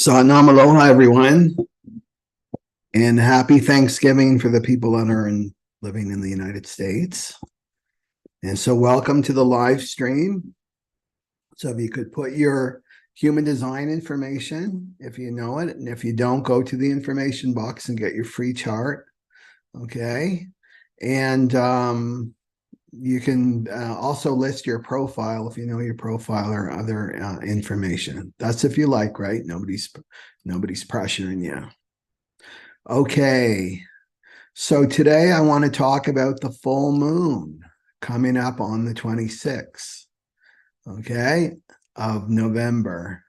Satnam aloha, everyone, and happy Thanksgiving for the people that are living in the United States. And so welcome to the live stream. So if you could put your human design information, if you know it, and if you don't, go to the information box and get your free chart, okay? And you can also list your profile if you know your profile or other information. That's if you like, right? Nobody's pressuring you. Okay, so today I want to talk about the full moon coming up on the 26th, okay, of November.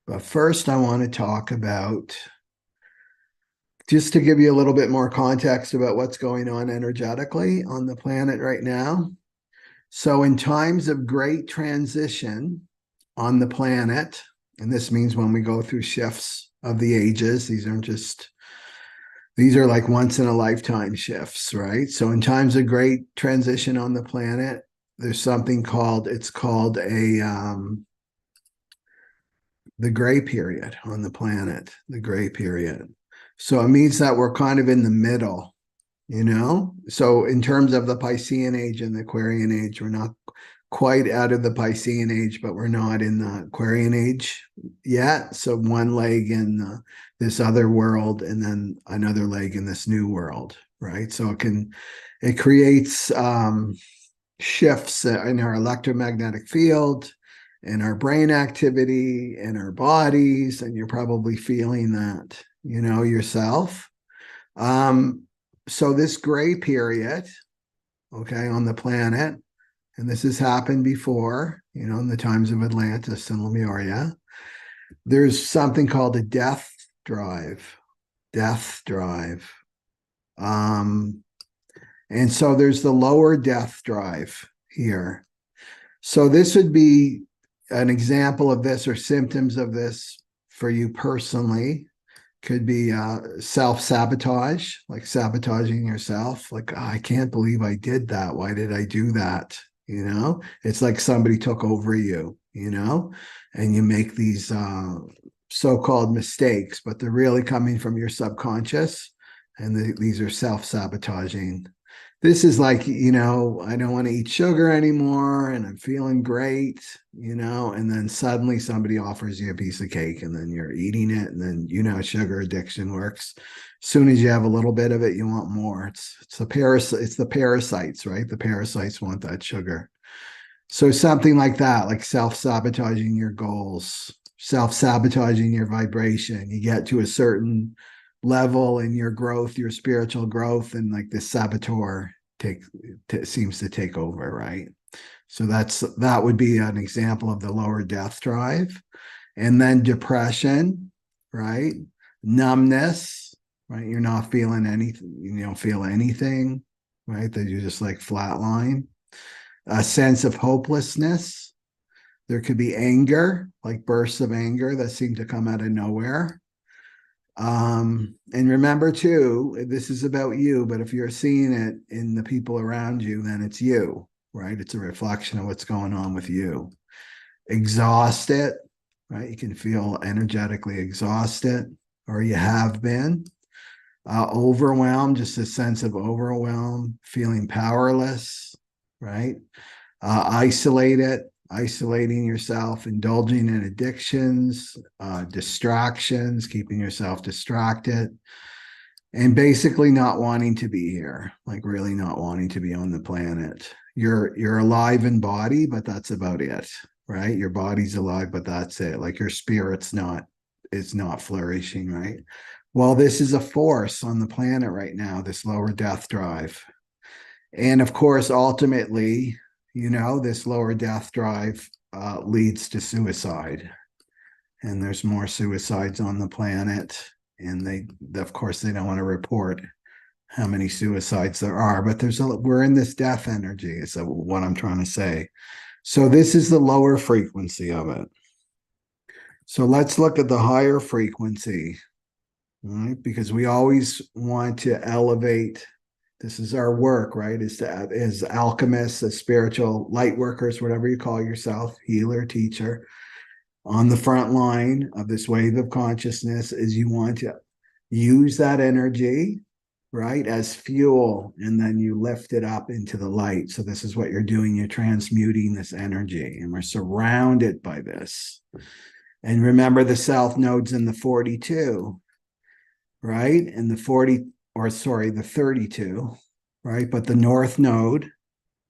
But first I want to talk about, just to give you a little bit more context about what's going on energetically on the planet right now. So in times of great transition on the planet, and this means when we go through shifts of the ages, these are like once in a lifetime shifts, right? So in times of great transition on the planet, there's something called, the gray period on the planet, the gray period. So it means that we're kind of in the middle, So in terms of the Piscean age and the Aquarian age, we're not quite out of the Piscean age, but we're not in the Aquarian age yet. So one leg in this other world and then another leg in this new world, right? So it creates shifts in our electromagnetic field, in our brain activity, in our bodies, and you're probably feeling that, yourself. So this gray period, okay, on the planet, and this has happened before, in the times of Atlantis and Lemuria, there's something called a death drive. And so there's the lower death drive here. So this would be an example of this or symptoms of this for you personally. Could be self-sabotage, like sabotaging yourself. Like, oh, I can't believe I did that. Why did I do that? It's like somebody took over you, and you make these so-called mistakes, but they're really coming from your subconscious, and these are self-sabotaging. This is like, I don't want to eat sugar anymore and I'm feeling great, and then suddenly somebody offers you a piece of cake and then you're eating it. And then, sugar addiction works. As soon as you have a little bit of it, you want more. It's the parasites, right? The parasites want that sugar. So something like that, like self-sabotaging your goals, self-sabotaging your vibration. You get to a certain level in your growth, your spiritual growth, and like the saboteur seems to take over, right? So that would be an example of the lower death drive. And then depression, right? Numbness, right? You're not feeling anything, you don't feel anything, right? That you just like flatline. A sense of hopelessness. There could be anger, like bursts of anger that seem to come out of nowhere. And remember too, this is about you, but if you're seeing it in the people around you, then it's you, right? It's a reflection of what's going on with you. Exhausted, right? You can feel energetically exhausted, or you have been. Overwhelmed, just a sense of overwhelm, feeling powerless, right? Isolating yourself, indulging in addictions, distractions, keeping yourself distracted, and basically not wanting to be here, like really not wanting to be on the planet. You're alive in body, but that's about it, right? Your body's alive, but that's it. Like your spirit's not flourishing, right? Well, this is a force on the planet right now, this lower death drive. And of course, ultimately, this lower death drive leads to suicide. And there's more suicides on the planet. And of course, they don't want to report how many suicides there are, but we're in this death energy, is what I'm trying to say. So this is the lower frequency of it. So let's look at the higher frequency, right? Because we always want to elevate. This is our work, right? As alchemists, as spiritual light workers, whatever you call yourself, healer, teacher. on the front line of this wave of consciousness is you want to use that energy, right, as fuel, and then you lift it up into the light. So this is what you're doing. You're transmuting this energy, and we're surrounded by this. And remember the south node's in the 42, right? And the 40, or sorry, the 32, right? But the north node,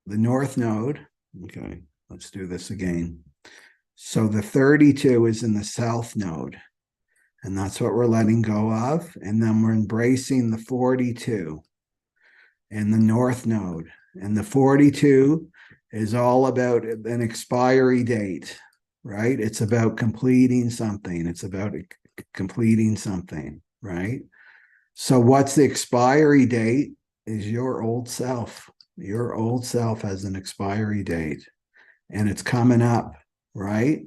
okay, let's do this again. So the 32 is in the south node, and that's what we're letting go of. And then we're embracing the 42 and the north node. And the 42 is all about an expiry date, right? It's about completing something. It's about completing something, right? So what's the expiry date? Is your old self. Your old self has an expiry date, and it's coming up, right?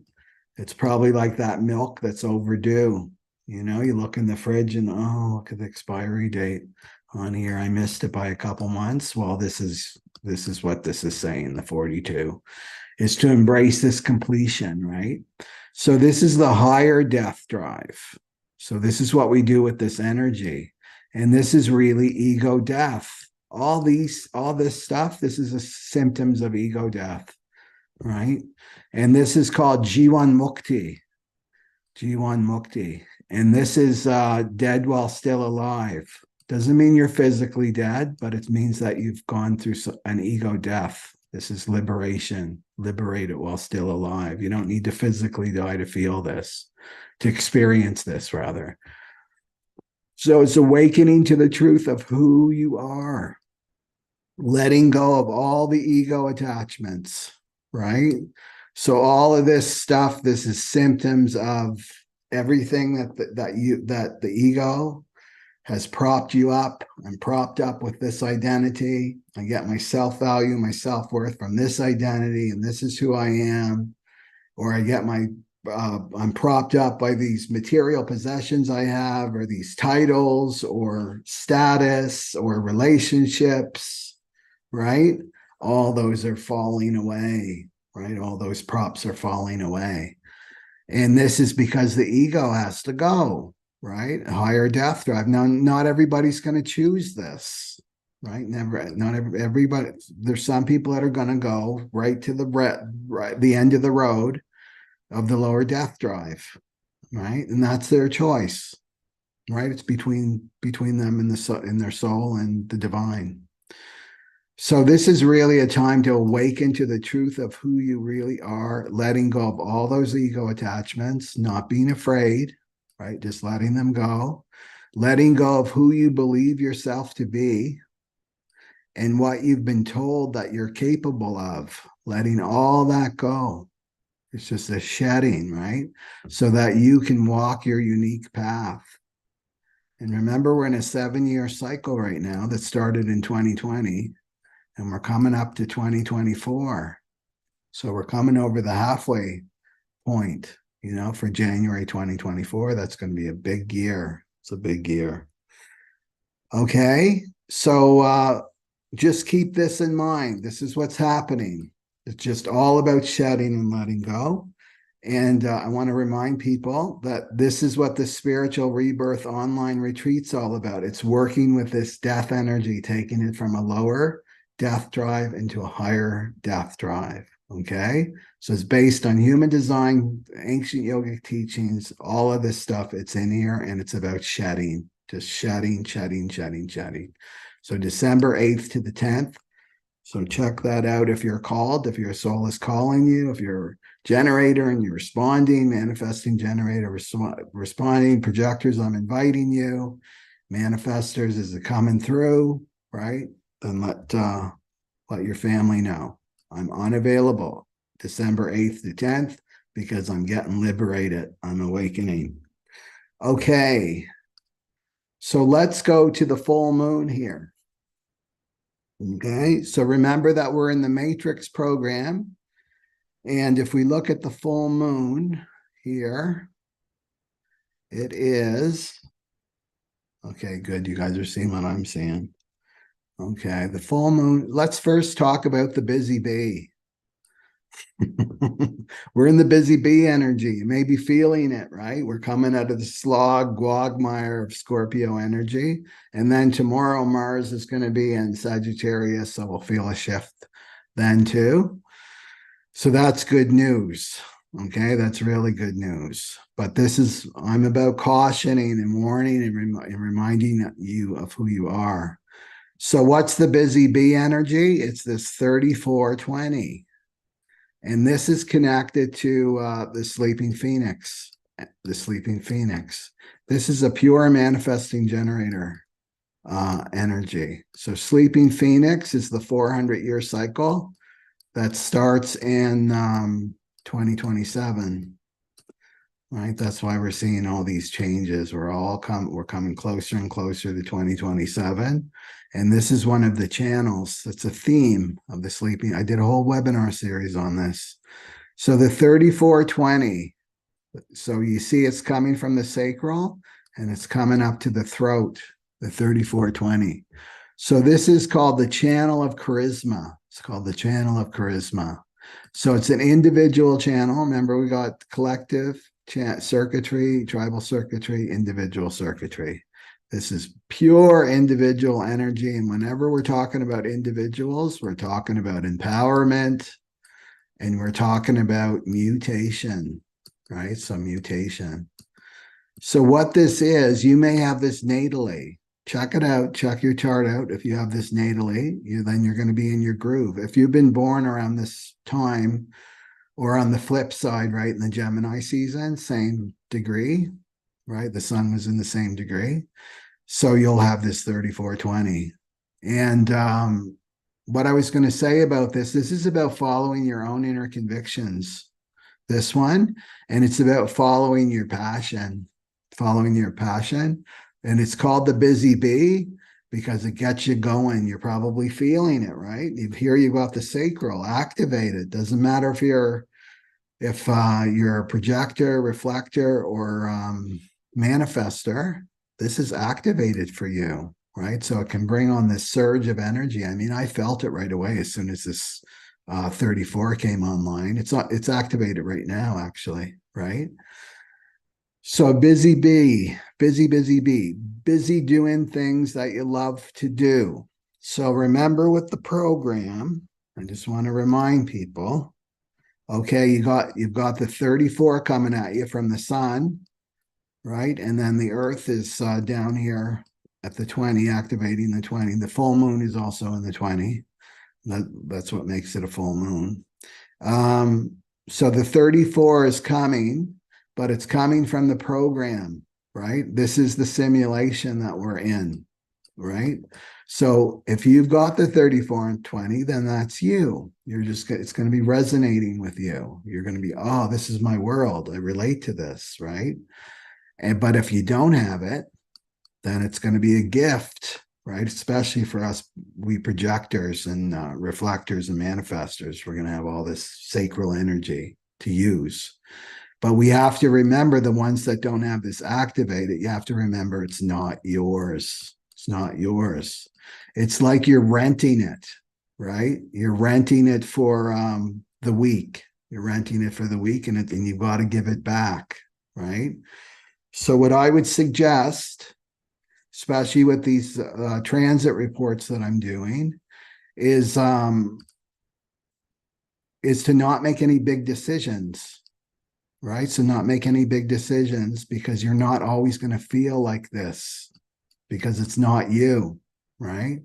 It's probably like that milk that's overdue. You know, you look in the fridge and, oh, look at the expiry date on here. I missed it by a couple months. Well, this is what this is saying. The 42 is to embrace this completion, right? So this is the higher death drive. So this is what we do with this energy. And this is really ego death. All this stuff, this is the symptoms of ego death, right? And this is called Jiwan Mukti. Jiwan Mukti. And this is dead while still alive. Doesn't mean you're physically dead, but it means that you've gone through an ego death. This is liberation, liberated while still alive. You don't need to physically die to feel this, to experience this, rather. So it's awakening to the truth of who you are, letting go of all the ego attachments, right? So all of this stuff, this is symptoms of everything that the ego has propped you up. I'm propped up with this identity. I get my self-value, my self-worth from this identity, and this is who I am. Or I get I'm propped up by these material possessions I have, or these titles, or status, or relationships, right? All those are falling away, right? All those props are falling away. And this is because the ego has to go, right? A higher death drive. Now, not everybody's going to choose this, right? Not everybody. There's some people that are going to go right to the end of the road of the lower death drive, right? And that's their choice, right? It's between them and in their soul and the divine. So this is really a time to awaken to the truth of who you really are, letting go of all those ego attachments, not being afraid, right? Just letting them go, letting go of who you believe yourself to be and what you've been told that you're capable of, letting all that go. It's just a shedding, right? So that you can walk your unique path. And remember, we're in a 7-year cycle right now that started in 2020. And we're coming up to 2024. So we're coming over the halfway point, for January 2024. That's going to be a big year. It's a big year. Okay. So just keep this in mind. This is what's happening. It's just all about shedding and letting go. And I want to remind people that this is what the Spiritual Rebirth online retreat's all about. It's working with this death energy, taking it from a lower death drive into a higher death drive. Okay. So it's based on human design, ancient yogic teachings, all of this stuff. It's in here, and it's about shedding, just shedding. So December 8th to the 10th. So check that out if you're called, if your soul is calling you, if you're a generator and you're responding, manifesting generator, responding, projectors, I'm inviting you, manifestors, is it coming through, right? Then let your family know. I'm unavailable December 8th to 10th because I'm getting liberated. I'm awakening. Okay. So let's go to the full moon here. Okay. So remember that we're in the Matrix program. And if we look at the full moon here, it is, okay, good. You guys are seeing what I'm seeing. Okay, the full moon. Let's first talk about the busy bee. We're in the busy bee energy. You may be feeling it, right? We're coming out of the slog, quagmire of Scorpio energy. And then tomorrow, Mars is going to be in Sagittarius. So we'll feel a shift then too. So that's good news. Okay, that's really good news. But this is, I'm about cautioning and warning and, and reminding you of who you are. So what's the busy bee energy? It's this 3420. And this is connected to the sleeping phoenix. The sleeping phoenix. This is a pure manifesting generator energy. So sleeping phoenix is the 400-year cycle that starts in 2027. Right, that's why we're seeing all these changes. We're coming closer and closer to 2027, and this is one of the channels. It's a theme of the sleeping. I did a whole webinar series on this. So the 3420. So you see, it's coming from the sacral, and it's coming up to the throat. The 3420. So this is called the channel of charisma. It's called the channel of charisma. So it's an individual channel. Remember, we got collective circuitry, tribal circuitry, individual circuitry. This is pure individual energy. And whenever we're talking about individuals, we're talking about empowerment and we're talking about mutation, right? So mutation. So what this is, you may have this natally. Check it out. Check your chart out. If you have this natally, then you're going to be in your groove. If you've been born around this time, or on the flip side, right, in the Gemini season, same degree, right? The sun was in the same degree. So you'll have this 3420. And what I was going to say about this is about following your own inner convictions, this one, and it's about following your passion, And it's called the busy bee because it gets you going. You're probably feeling it, right? Here you've got the sacral activated. Doesn't matter if you're a projector, reflector, or manifester. This is activated for you, right? So it can bring on this surge of energy. I mean, I felt it right away as soon as this 34 came online. It's activated right now, actually, right? So busy bee, busy doing things that you love to do. So remember with the program, I just want to remind people, okay, you've got the 34 coming at you from the sun, right? And then the earth is down here at the 20, activating the 20. The full moon is also in the 20. That's what makes it a full moon. So the 34 is coming, but it's coming from the program, right? This is the simulation that we're in, right? So if you've got the 34 and 20, then that's you. It's going to be resonating with you. You're going to be, oh, this is my world. I relate to this, right? But if you don't have it, then it's going to be a gift, right? Especially for us, we projectors and reflectors and manifestors. We're going to have all this sacral energy to use. But we have to remember the ones that don't have this activated, you have to remember it's not yours. It's not yours. It's like you're renting it, right? You're renting it for the week. You're renting it for the week and you've got to give it back, right? So what I would suggest, especially with these transit reports that I'm doing, is to not make any big decisions, right? So not make any big decisions because you're not always going to feel like this because it's not you, right?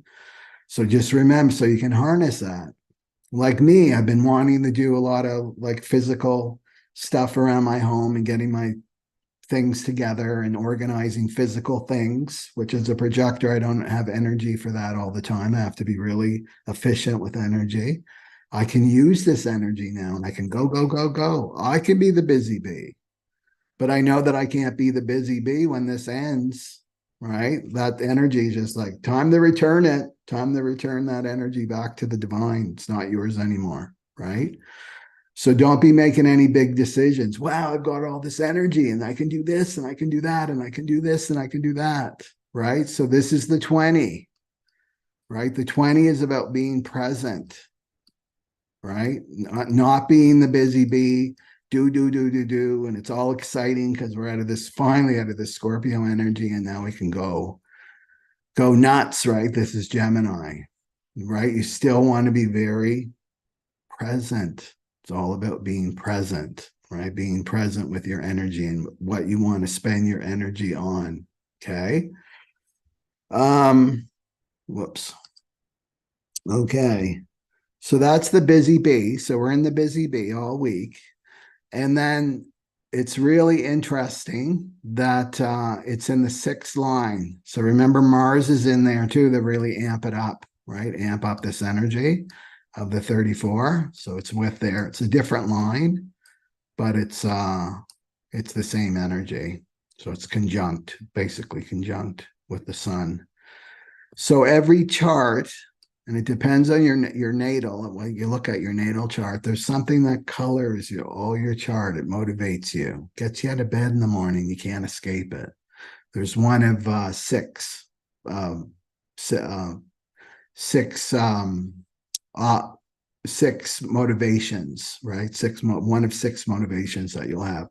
So just remember, so you can harness that. Like me, I've been wanting to do a lot of like physical stuff around my home and getting my things together and organizing physical things, which as a projector, I don't have energy for that all the time. I have to be really efficient with energy. I can use this energy now and I can go, go, go, go. I can be the busy bee, but I know that I can't be the busy bee when this ends, right? That energy is just like time to return it, time to return that energy back to the divine. It's not yours anymore, right? So don't be making any big decisions. Wow, I've got all this energy and I can do this and I can do that and I can do this and I can do that, right? So this is the 20, right? The 20 is about being present. right? Not being the busy bee, do, and it's all exciting because we're finally out of this Scorpio energy, and now we can go nuts, right? This is Gemini, right? You still want to be very present. It's all about being present, right? Being present with your energy and what you want to spend your energy on. Okay. Whoops. Okay. So that's the busy bee. So we're in the busy bee all week. And then it's really interesting that it's in the sixth line. So remember, Mars is in there too to really amp it up, right? Amp up this energy of the 34. So it's with there. It's a different line, but it's the same energy. So it's conjunct, basically conjunct with the sun. So every chart, and it depends on your natal. When you look at your natal chart, there's something that colors your chart. It motivates you, gets you out of bed in the morning. You can't escape it. There's one of six motivations, right? One of six motivations that you'll have.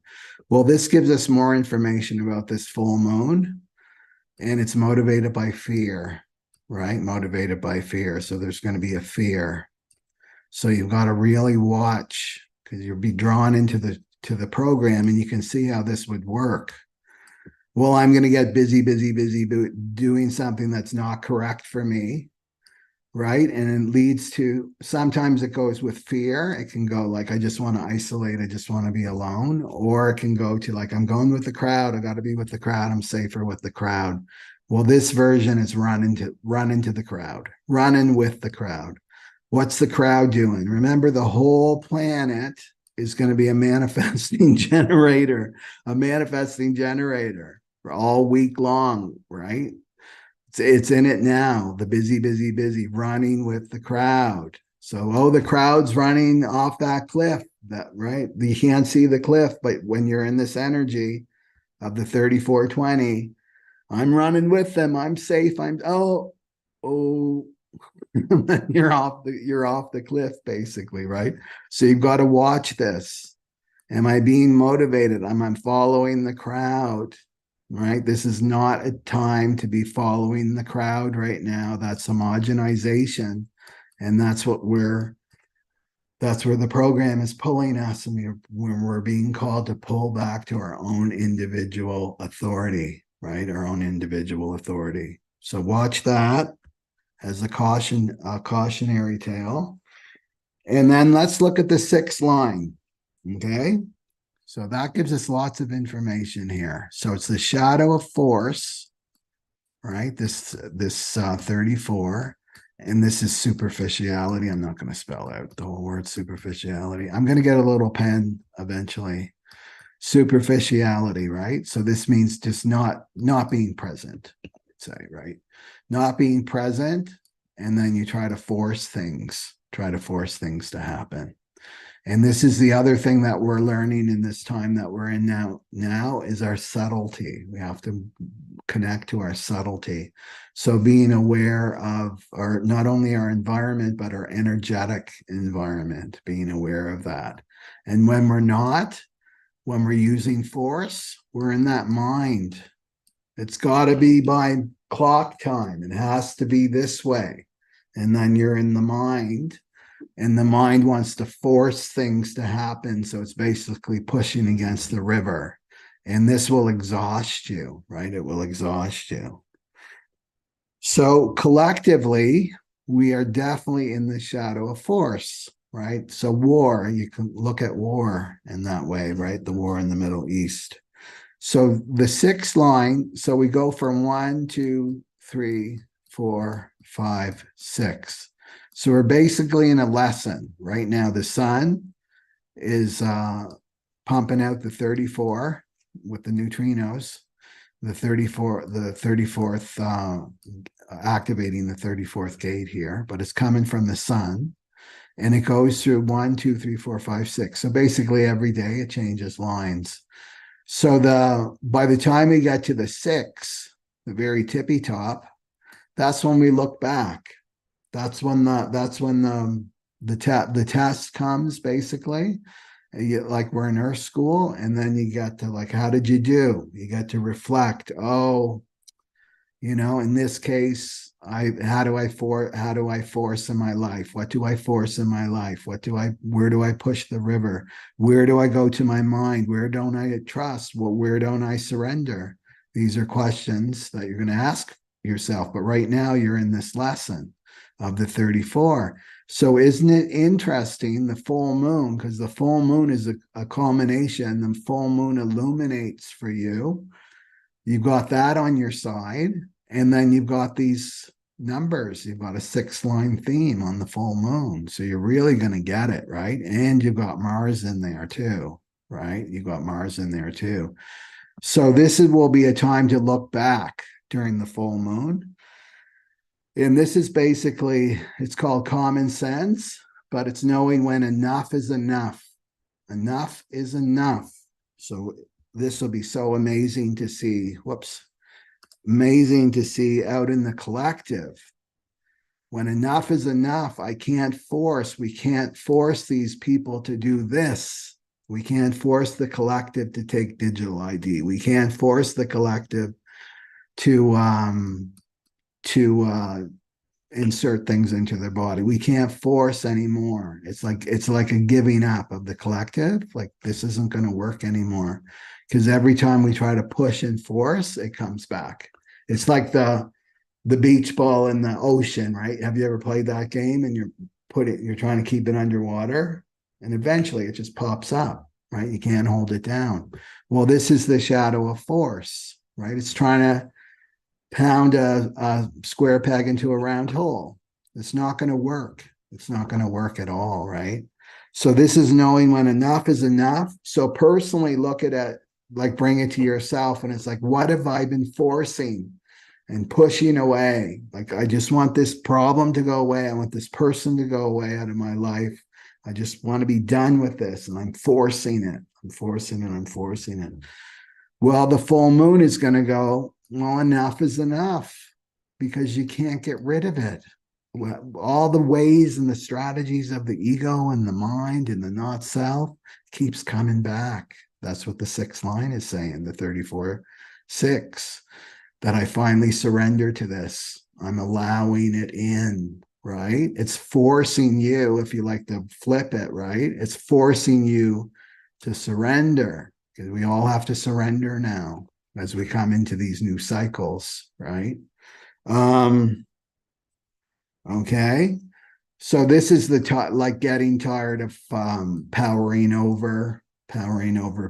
Well, this gives us more information about this full moon, and it's motivated by fear. Right? Motivated by fear. So there's going to be a fear. So you've got to really watch, because you'll be drawn into the program, and you can see how this would work. Well, I'm going to get busy doing something that's not correct for me. Right? And it leads to, sometimes it goes with fear. It can go like, I just want to isolate. I just want to be alone. Or it can go to like, I'm going with the crowd. I got to be with the crowd. I'm safer with the crowd. Well, this version is run into the crowd, running with the crowd. What's the crowd doing? Remember, the whole planet is going to be a manifesting generator for all week long, right? It's in it now. The busy, running with the crowd. So, the crowd's running off that cliff, right? You can't see the cliff, but when you're in this energy of the 3420, I'm running with them. I'm safe. You're off the cliff, basically, right? So you've got to watch this. Am I being motivated? Am I following the crowd? Right? This is not a time to be following the crowd right now. That's homogenization. And that's where the program is pulling us, and we're being called to pull back to our own individual authority, right? Our own individual authority. So watch that as a cautionary tale. And then let's look at the sixth line. Okay. So that gives us lots of information here. So it's the shadow of force, right? This 34. And this is superficiality. I'm not going to spell out the whole word superficiality. I'm going to get a little pen eventually. Superficiality, right? So this means just not being present, I'd say, right? Not being present, and then you try to force things to happen. And this is the other thing that we're learning in this time that we're in now is our subtlety. We have to connect to our subtlety. So being aware of not only our environment, but our energetic environment, being aware of that. And when we're using force, we're in that mind. It's got to be by clock time. It has to be this way. And then you're in the mind, and the mind wants to force things to happen. So it's basically pushing against the river. And this will exhaust you, right? It will exhaust you. So collectively, we are definitely in the shadow of force, right? So war, you can look at war in that way, right? The war in the Middle East. So the sixth line, so we go from 1, 2, 3, 4, 5, 6. So we're basically in a lesson right now. The sun is pumping out the 34 with the neutrinos, the 34th, activating the 34th gate here, but it's coming from the sun, and it goes through 1, 2, 3, 4, 5, 6. So basically every day it changes lines. So by the time we get to the 6, the very tippy top, that's when we look back. That's when the the test comes basically. Like we're in Earth school, and then you get to like, how did you do? You get to reflect. Oh, in this case, how do I force in my life? What do I force in my life? Where do I push the river? Where do I go to my mind? Where don't I trust? Where don't I surrender? These are questions that you're going to ask yourself. But right now you're in this lesson of the 34. So isn't it interesting, the full moon, because the full moon is a culmination, the full moon illuminates for you. You've got that on your side. And then you've got these numbers. You've got a 6-line theme on the full moon. So you're really going to get it, right? And you've got Mars in there too, right? You've got Mars in there too. So will be a time to look back during the full moon. And this is basically, it's called common sense, but it's knowing when enough is enough. Enough is enough. So this will be so amazing to see. Amazing to see out in the collective. When enough is enough, we can't force these people to do this. We can't force the collective to take digital ID. We can't force the collective to insert things into their body. We can't force anymore. It's like a giving up of the collective. Like, this isn't going to work anymore, because every time we try to push and force, it comes back. It's like the beach ball in the ocean, right? Have you ever played that game? And you're trying to keep it underwater, and eventually it just pops up, right? You can't hold it down. Well, this is the shadow of force, right? It's trying to pound a square peg into a round hole. It's not going to work. It's not going to work at all, right? So this is knowing when enough is enough. So personally look at it, like bring it to yourself, and it's like, what have I been forcing and pushing away? Like, I just want this problem to go away. I want this person to go away out of my life. I just want to be done with this, and I'm forcing it. I'm forcing it. Well, the full moon is going to go, well, enough is enough, because you can't get rid of it. All the ways and the strategies of the ego and the mind and the not self keeps coming back. That's what the 6th line is saying, the 34-6, that I finally surrender to this. I'm allowing it in, right? It's forcing you, if you like to flip it, right? It's forcing you to surrender, because we all have to surrender now as we come into these new cycles, right? Okay. So this is like getting tired of powering over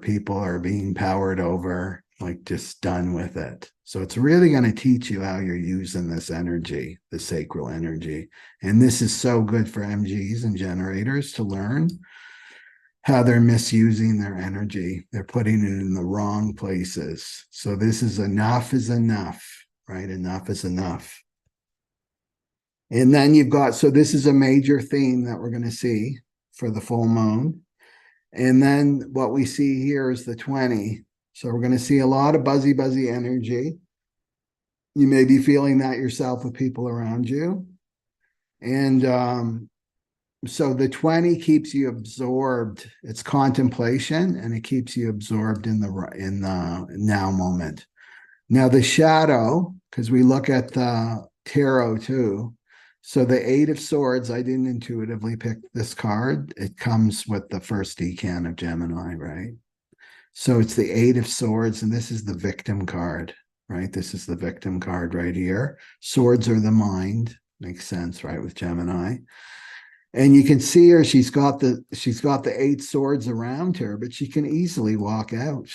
people, or being powered over, like just done with it. So it's really going to teach you how you're using this energy, the sacral energy. And this is so good for MGs and generators to learn how they're misusing their energy. They're putting it in the wrong places. So this is enough, right? Enough is enough. And then you've got, so this is a major theme that we're going to see for the full moon. And then what we see here is the 20. So we're going to see a lot of buzzy energy. You may be feeling that yourself with people around you. And so the 20 keeps you absorbed. It's contemplation, and it keeps you absorbed in the now moment. Now the shadow, because we look at the tarot too. So the 8 of Swords, I didn't intuitively pick this card. It comes with the first decan of Gemini, right? So it's the 8 of Swords, and this is the victim card, right? This is the victim card right here. Swords are the mind. Makes sense, right, with Gemini. And you can see her, she's got the 8 swords around her, but she can easily walk out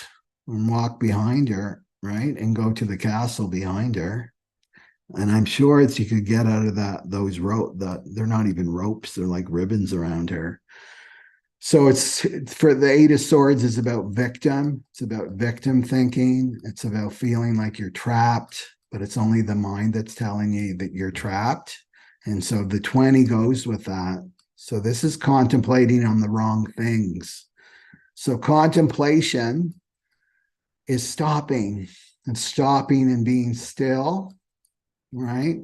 and walk behind her, right? And go to the castle behind her. And I'm sure she could get out of those they're not even ropes, they're like ribbons around her. So it's for the 8 of Swords is about victim. It's about victim thinking. It's about feeling like you're trapped, but it's only the mind that's telling you that you're trapped. And so the 20 goes with that. So this is contemplating on the wrong things. So contemplation is stopping and being still, right?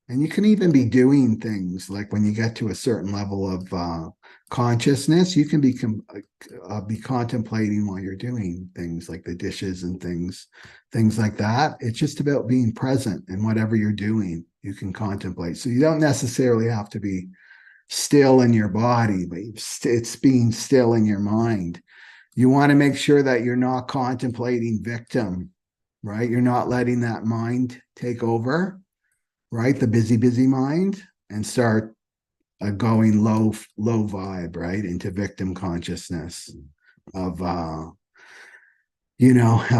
And you can even be doing things like when you get to a certain level of consciousness, you can be contemplating while you're doing things like the dishes and things like that. It's just about being present in whatever you're doing. You can contemplate. So you don't necessarily have to be still in your body, but it's being still in your mind. You want to make sure that you're not contemplating victim, right? You're not letting that mind take over, right? The busy mind, and start going low vibe, right? Into victim consciousness of, how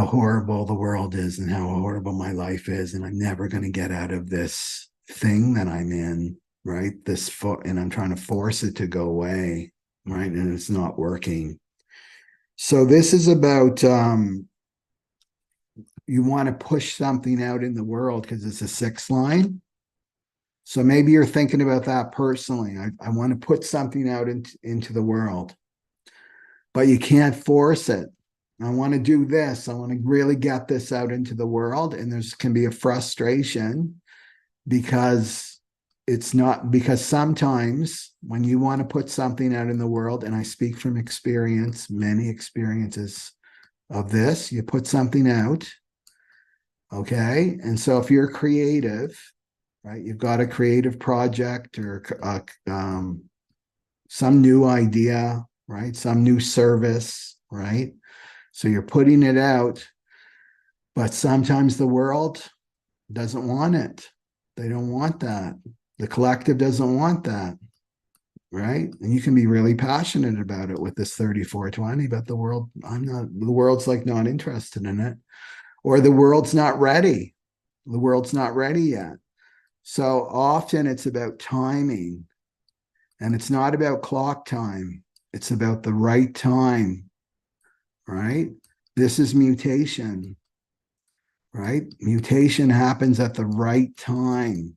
horrible the world is and how horrible my life is. And I'm never going to get out of this thing that I'm in, right? And I'm trying to force it to go away, right? And it's not working. So this is about, you want to push something out in the world because it's a 6th line. So maybe you're thinking about that personally. I want to put something out into the world, but you can't force it. I want to do this. I want to really get this out into the world. And there's can be a frustration because sometimes when you want to put something out in the world, and I speak from experience, many experiences of this, you put something out. Okay. And so if you're creative, right, you've got a creative project or some new idea, right, some new service, right? So you're putting it out, but sometimes the world doesn't want it. They don't want that. The collective doesn't want that, right? And you can be really passionate about it with this 3420, but the world's like not interested in it, or the world's not ready. The world's not ready yet. So often it's about timing, and it's not about clock time. It's about the right time, right? This is mutation, right? Mutation happens at the right time.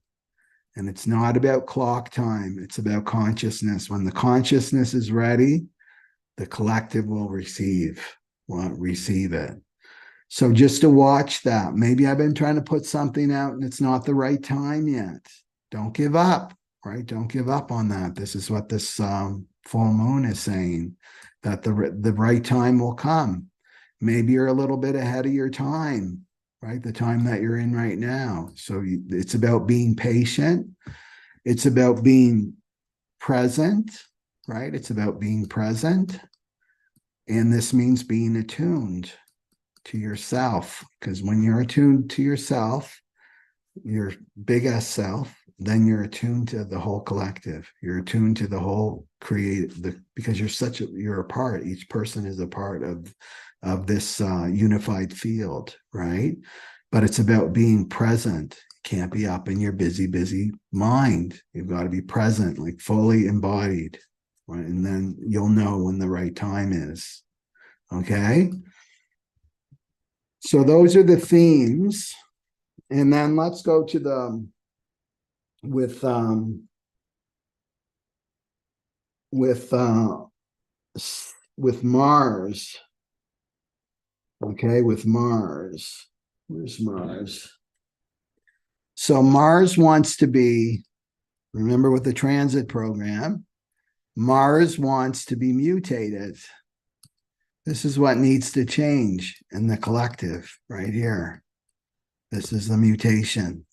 And it's not about clock time. It's about consciousness. When the consciousness is ready, the collective will receive it. So just to watch that. Maybe I've been trying to put something out and it's not the right time yet. Don't give up, right? Don't give up on that. This is what this full moon is saying, that the right time will come. Maybe you're a little bit ahead of your time, right? The time that you're in right now. So it's about being patient. It's about being present, right? It's about being present. And this means being attuned to yourself, because when you're attuned to yourself, your big S self, then you're attuned to the whole collective. You're attuned to the whole because you're a part. Each person is a part of this unified field, right? But it's about being present. You can't be up in your busy mind. You've got to be present, like fully embodied, right? And then you'll know when the right time is. Okay. So those are the themes. And then let's go to with Mars. Okay, with Mars. Where's Mars? So Mars wants to be, remember with the transit program, Mars wants to be mutated. This is what needs to change in the collective right here. This is the mutation.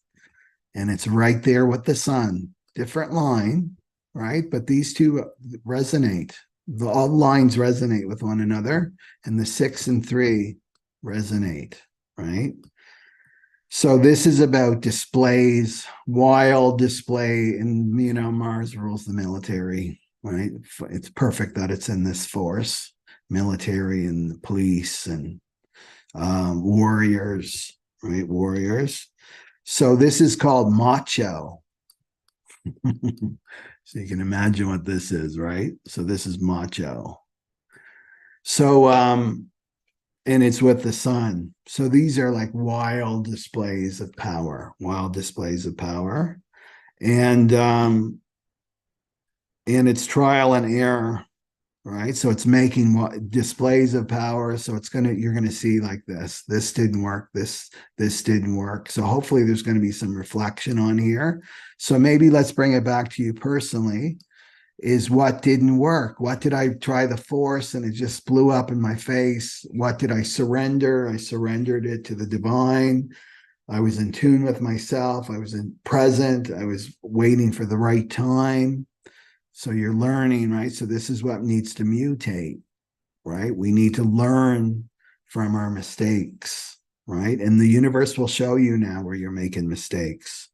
And it's right there with the sun. Different line, right? But these two resonate. All lines resonate with one another, and the 6 and 3 resonate, right? So this is about displays, wild display, and Mars rules the military, right? It's perfect that it's in this force, military and police and warriors, right? Warriors. So this is called macho. So you can imagine what this is, right? So this is macho. So, and it's with the sun. So these are like wild displays of power, And it's trial and error. right? So it's making what displays of power. So you're gonna see like this. This didn't work. This didn't work. So hopefully there's going to be some reflection on here. So maybe let's bring it back to you personally. Is what didn't work? What did I try the force and it just blew up in my face? What did I surrender? I surrendered it to the divine. I was in tune with myself. I was in present. I was waiting for the right time. So you're learning, right? So this is what needs to mutate, right? We need to learn from our mistakes, right? And the universe will show you now where you're making mistakes,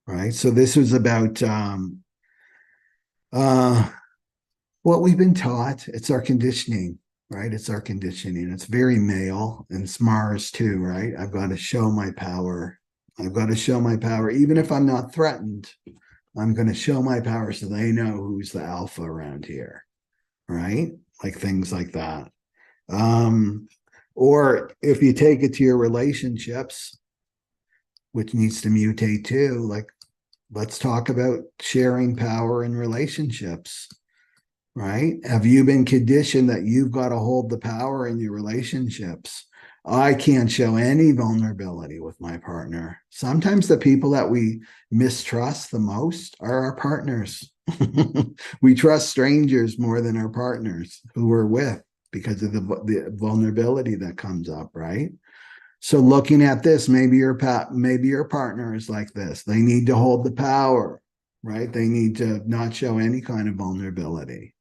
right? So this was about uh, what we've been taught. It's our conditioning, right? It's our conditioning. It's very male, and it's Mars too, right? I've got to show my power. I've got to show my power, even if I'm not threatened. I'm going to show my power so they know who's the alpha around here, right? Like things like that. Or if you take it to your relationships, which needs to mutate too, like let's talk about sharing power in relationships, right? Have you been conditioned that you've got to hold the power in your relationships? I can't show any vulnerability with my partner. Sometimes the people that we mistrust the most are our partners. We trust strangers more than our partners who we're with because of the vulnerability that comes up, right? So looking at this, maybe your partner is like this. They need to hold the power, right? They need to not show any kind of vulnerability.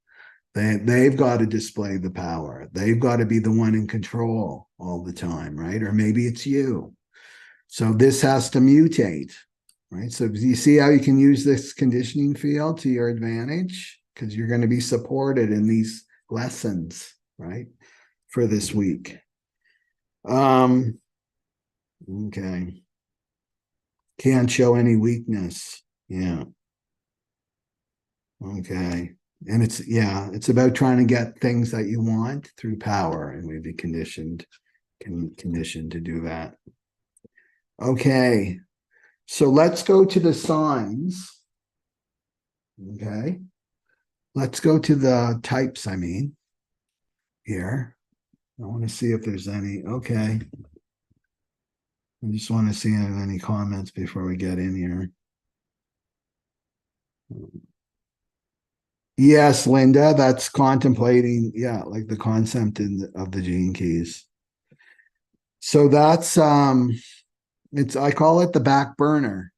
They've got to display the power. They've got to be the one in control all the time, right? Or maybe it's you. So this has to mutate, right? So you see how you can use this conditioning field to your advantage because you're going to be supported in these lessons, right? For this week. Okay. Can't show any weakness. Yeah. Okay. And it's about trying to get things that you want through power, and we'd be conditioned to do that. Okay. So let's go to the signs. Okay. Let's go to the types, I mean, here. I want to see if there's any. Okay. I just want to see if there's any comments before we get in here. Yes, Linda, that's contemplating, yeah, like the concept of the gene keys. So that's I call it the back burner.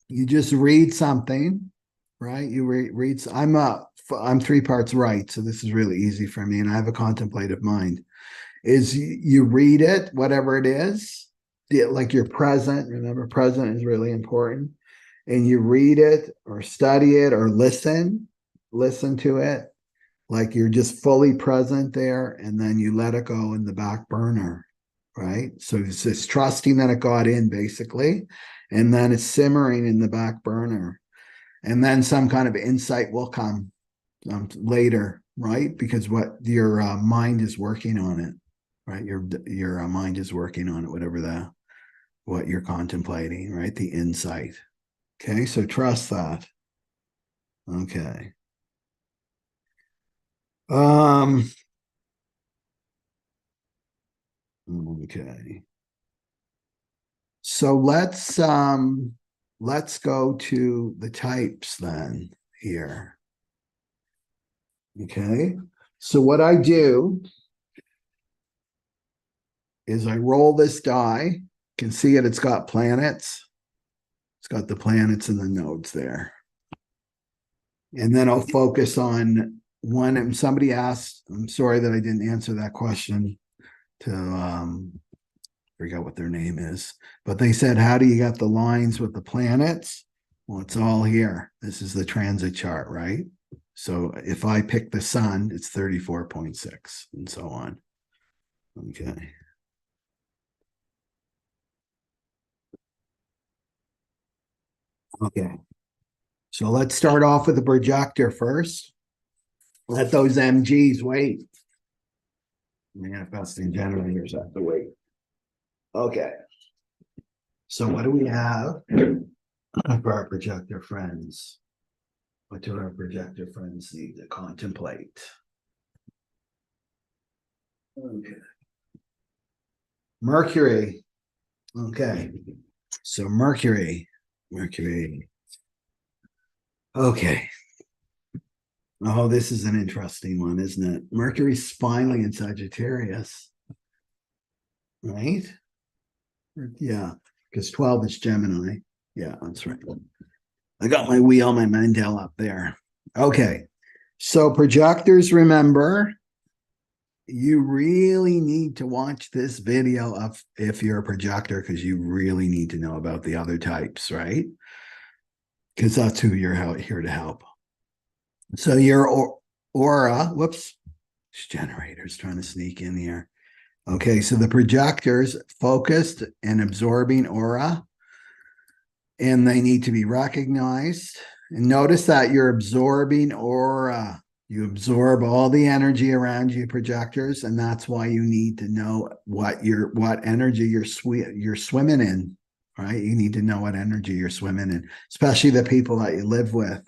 You just read something, right? You read. I'm 3 parts right, so this is really easy for me, and I have a contemplative mind. Is you read it, whatever it is, like you're present. Remember, present is really important, and you read it or study it or listen to it, like you're just fully present there, and then you let it go in the back burner, right? So it's just trusting that it got in basically, and then it's simmering in the back burner, and then some kind of insight will come later, right? Because what your mind is working on it, right? Your mind is working on it, what you're contemplating, right? The insight. Okay, so trust that. Okay. Okay. So let's go to the types then here. Okay. So what I do is I roll this die. You can see it, it's got planets. It's got the planets and the nodes there. And then I'll focus on one. And somebody asked, I'm sorry that I didn't answer that question to forget what their name is, but they said, how do you get the lines with the planets? Well, it's all here. This is the transit chart, right? So if I pick the sun, it's 34.6 and so on. Okay. Okay. So let's start off with the projector first. Let those MGs wait. Manifesting generators have to wait. Okay. So what do we have for our projector friends? What do our projector friends need to contemplate? Okay. Mercury. Okay. So Mercury. Okay. Oh, this is an interesting one, isn't it? Mercury's finally in Sagittarius, right? Yeah, because 12 is Gemini. Yeah, that's right. I got my wheel, my Mandel up there. Okay. So projectors, remember, you really need to watch this video of if you're a projector, because you really need to know about the other types, right? Because that's who you're here to help. So your aura, whoops, this generator's trying to sneak in here. Okay, so the projectors focused and absorbing aura, and they need to be recognized. And notice that you're absorbing aura. You absorb all the energy around you, projectors, and that's why you need to know what energy you're swimming in, right? You need to know what energy you're swimming in, especially the people that you live with.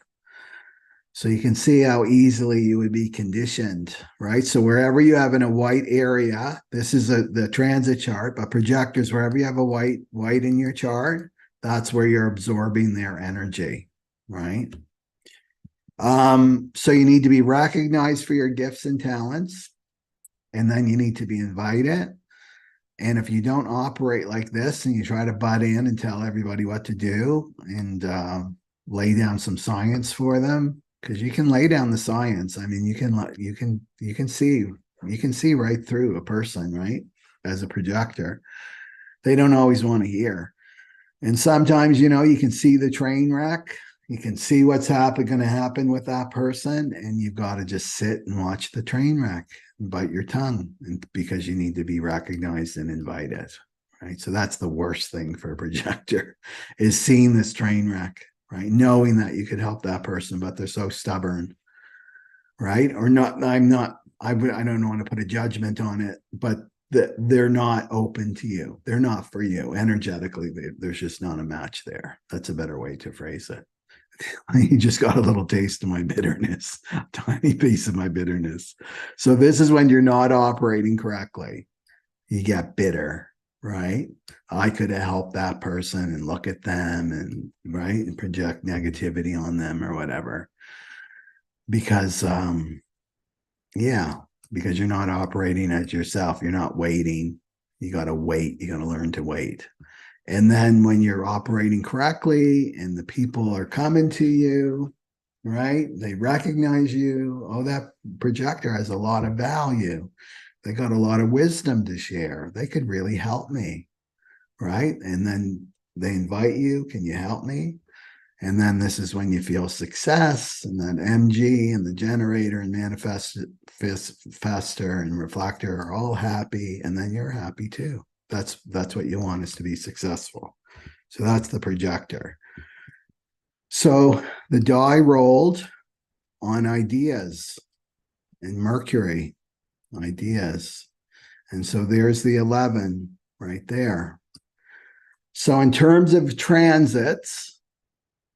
So you can see how easily you would be conditioned, right? So wherever you have in a white area, this is the transit chart, but projectors, wherever you have a white in your chart, that's where you're absorbing their energy, right? So you need to be recognized for your gifts and talents, and then you need to be invited. And if you don't operate like this and you try to butt in and tell everybody what to do and lay down some science for them, because you can lay down the science. I mean, you can see right through a person, right? As a projector, they don't always want to hear. And sometimes, you can see the train wreck. You can see what's going to happen with that person, and you've got to just sit and watch the train wreck and bite your tongue, because you need to be recognized and invited, right? So that's the worst thing for a projector, is seeing this train wreck, right? Knowing that you could help that person, but they're so stubborn, right? Or not. I don't want to put a judgment on it, but they're not open to you. They're not for you energetically. There's just not a match there. That's a better way to phrase it. You just got a little taste of my bitterness, a tiny piece of my bitterness. So this is when you're not operating correctly. You get bitter, right? I could have helped that person, and look at them, and right, and project negativity on them or whatever. Because yeah, because you're not operating as yourself. You're not waiting. You got to wait. You got to learn to wait. And then when you're operating correctly and the people are coming to you, right? They recognize you. Oh, that projector has a lot of value. They got a lot of wisdom to share. They could really help me, right? And then they invite you. Can you help me? And then this is when you feel success, and then MG and the generator and manifestor and reflector are all happy, and then you're happy too. That's what you want, is to be successful. So that's the projector. So the die rolled on ideas and Mercury, ideas. And so there's the 11 right there. So in terms of transits,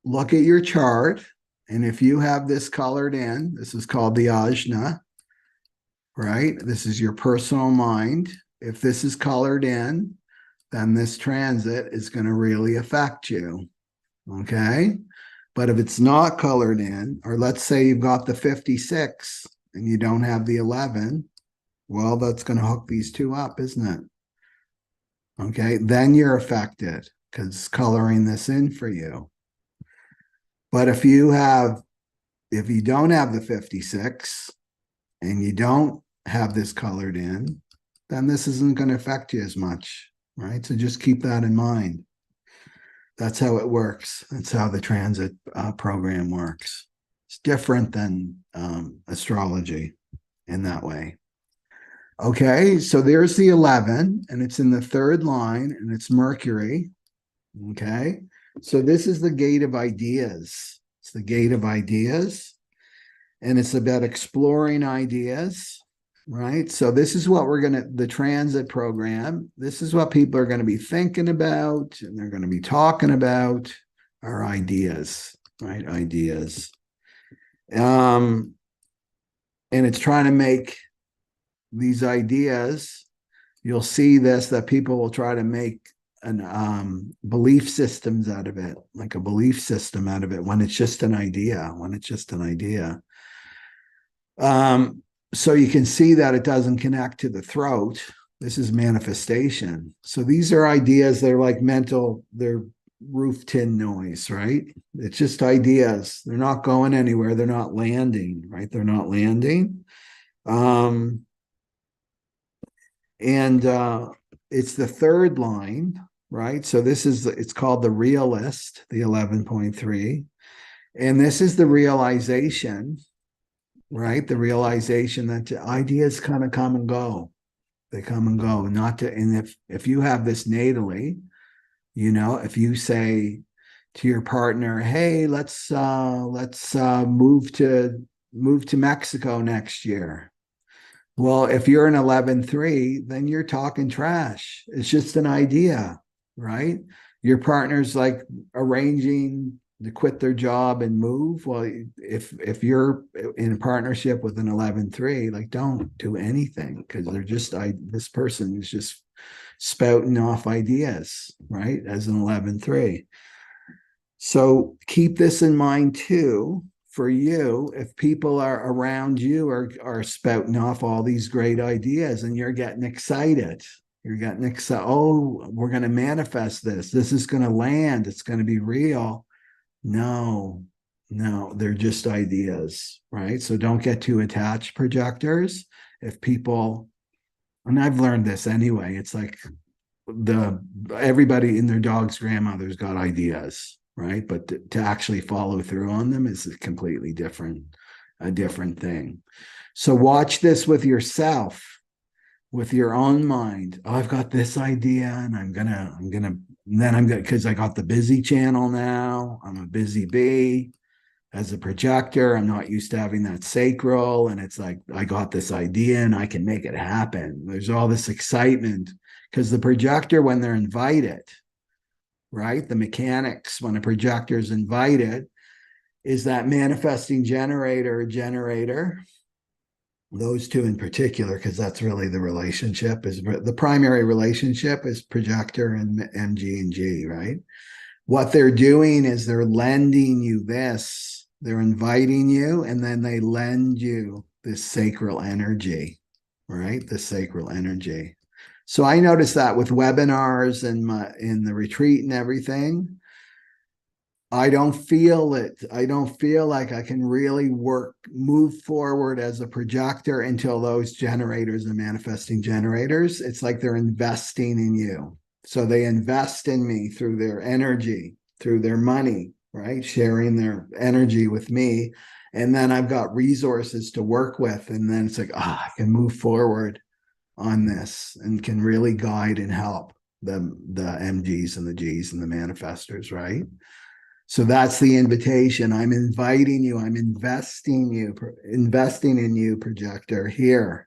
look at your chart, and if you have this colored in, this is called the ajna, right? This is your personal mind. If this is colored in, then this transit is going to really affect you, okay? But if it's not colored in, or let's say you've got the 56 and you don't have the 11, well, that's going to hook these two up, isn't it? Okay, then you're affected because it's coloring this in for you. But if you don't have the 56 and you don't have this colored in, then this isn't going to affect you as much, right? So just keep that in mind. That's how it works. That's how the transit program works. It's different than astrology in that way. Okay, so there's the 11, and it's in the third line, and it's Mercury. Okay, so this is the gate of ideas. It's the gate of ideas, and it's about exploring ideas, right? So this is what the transit program, this is what people are going to be thinking about, and they're going to be talking about, are ideas, right? Ideas. And it's trying to make these ideas, you'll see this, that people will try to make an belief systems out of it, like a belief system out of it, when it's just an idea, so you can see that it doesn't connect to the throat. This is manifestation. So these are ideas. They're like mental, they're roof tin noise, right? It's just ideas. They're not going anywhere. They're not landing, right? They're not landing. And it's the third line, right? So this is, it's called the realist, the 11.3. And this is the realization, right? The realization that ideas kind of come and go. They come and go. Not to, and if you have this natally, you know, if you say to your partner, hey, let's move to Mexico next year. Well, if you're an 11.3, then you're talking trash. It's just an idea, right? Your partner's like arranging to quit their job and move. Well, if you're in a partnership with an 11.3, like, don't do anything, because they're just, this person is just spouting off ideas, right? As an 11.3. So keep this in mind too. For you, if people are around you are spouting off all these great ideas and you're getting excited, oh, we're going to manifest this. This is going to land. It's going to be real. No, they're just ideas, right? So don't get too attached, projectors. If people, and I've learned this anyway, it's like everybody in their dog's grandmother's got ideas, right? But to actually follow through on them is a completely different thing. So watch this with yourself, with your own mind. Oh, I've got this idea, and I'm gonna, because I got the busy channel now. I'm a busy bee. As a projector, I'm not used to having that sacral, and it's like, I got this idea and I can make it happen. There's all this excitement because the projector, when they're invited, right? The mechanics, when a projector is invited, is that manifesting generator, those two in particular, because that's really the relationship, is the primary relationship is projector and MG and G, right? What they're doing is they're lending you this, they're inviting you, and then they lend you this sacral energy, right? The sacral energy. So I noticed that with webinars and in the retreat and everything, I don't feel it. I don't feel like I can really move forward as a projector until those generators and manifesting generators, it's like they're investing in you. So they invest in me through their energy, through their money, right? Sharing their energy with me. And then I've got resources to work with. And then it's like, I can move forward on this and can really guide and help the MGs and the Gs and the manifestors, right? So that's the invitation. I'm inviting you. I'm investing in you, projector, here.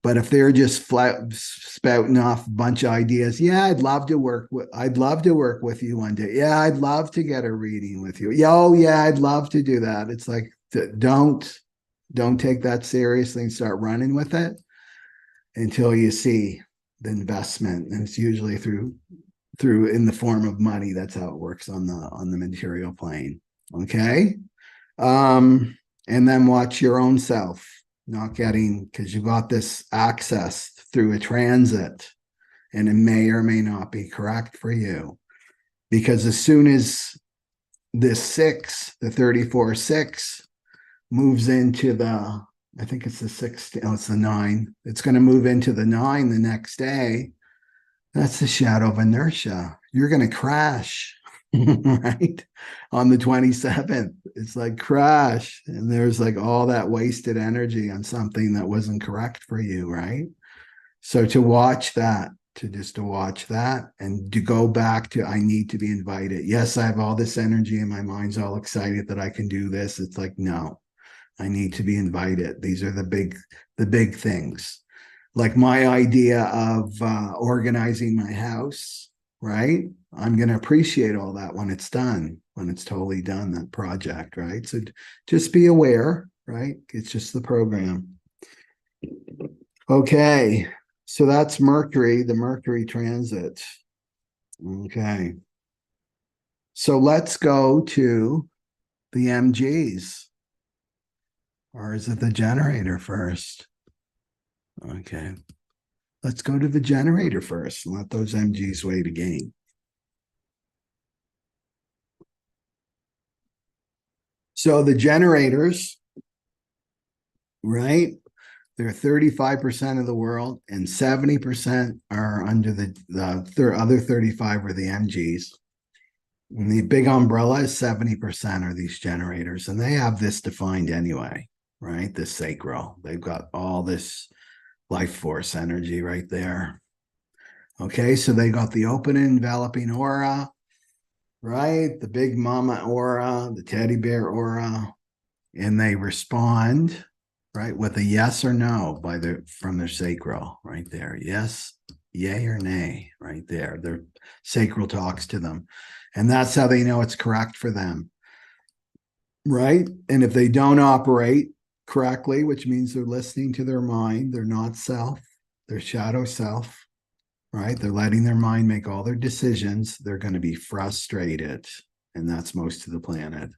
But if they're just spouting off a bunch of ideas, yeah, I'd love to work with you one day. Yeah, I'd love to get a reading with you. Yeah, oh yeah, I'd love to do that. It's like, don't take that seriously and start running with it until you see the investment. And it's usually through in the form of money. That's how it works on the material plane. Okay. And then watch your own self not getting, because you got this access through a transit, and it may or may not be correct for you. Because as soon as this 6, the 34-6, moves into the, I think it's the 6, it's the 9. It's going to move into the 9 the next day. That's the shadow of inertia. You're going to crash, right? On the 27th, it's like crash. And there's like all that wasted energy on something that wasn't correct for you, right? So to watch that, to watch that and to go back to, I need to be invited. Yes, I have all this energy and my mind's all excited that I can do this. It's like, no, I need to be invited. These are the big things. Like my idea of organizing my house, right? I'm going to appreciate all that when it's done, when it's totally done, that project, right? So just be aware, right? It's just the program. Okay, so that's Mercury, the Mercury transit. Okay, so let's go to the MGs. Or is it the generator first? Okay, let's go to the generator first and let those MGs weigh the game. So the generators, right? They're 35% of the world, and 70% are under the other 35 are the MGs. And the big umbrella is 70% are these generators, and they have this defined anyway, right? This sacral. They've got all this life force energy right there. Okay, so they got the open enveloping aura, right? The big mama aura, the teddy bear aura, and they respond, right, with a yes or no from their sacral right there. Yes, yay or nay, right there. Their sacral talks to them. And that's how they know it's correct for them. Right. And if they don't operate correctly, which means they're listening to their mind, they're not self, their shadow self, right? They're letting their mind make all their decisions. They're going to be frustrated. And that's most of the planet.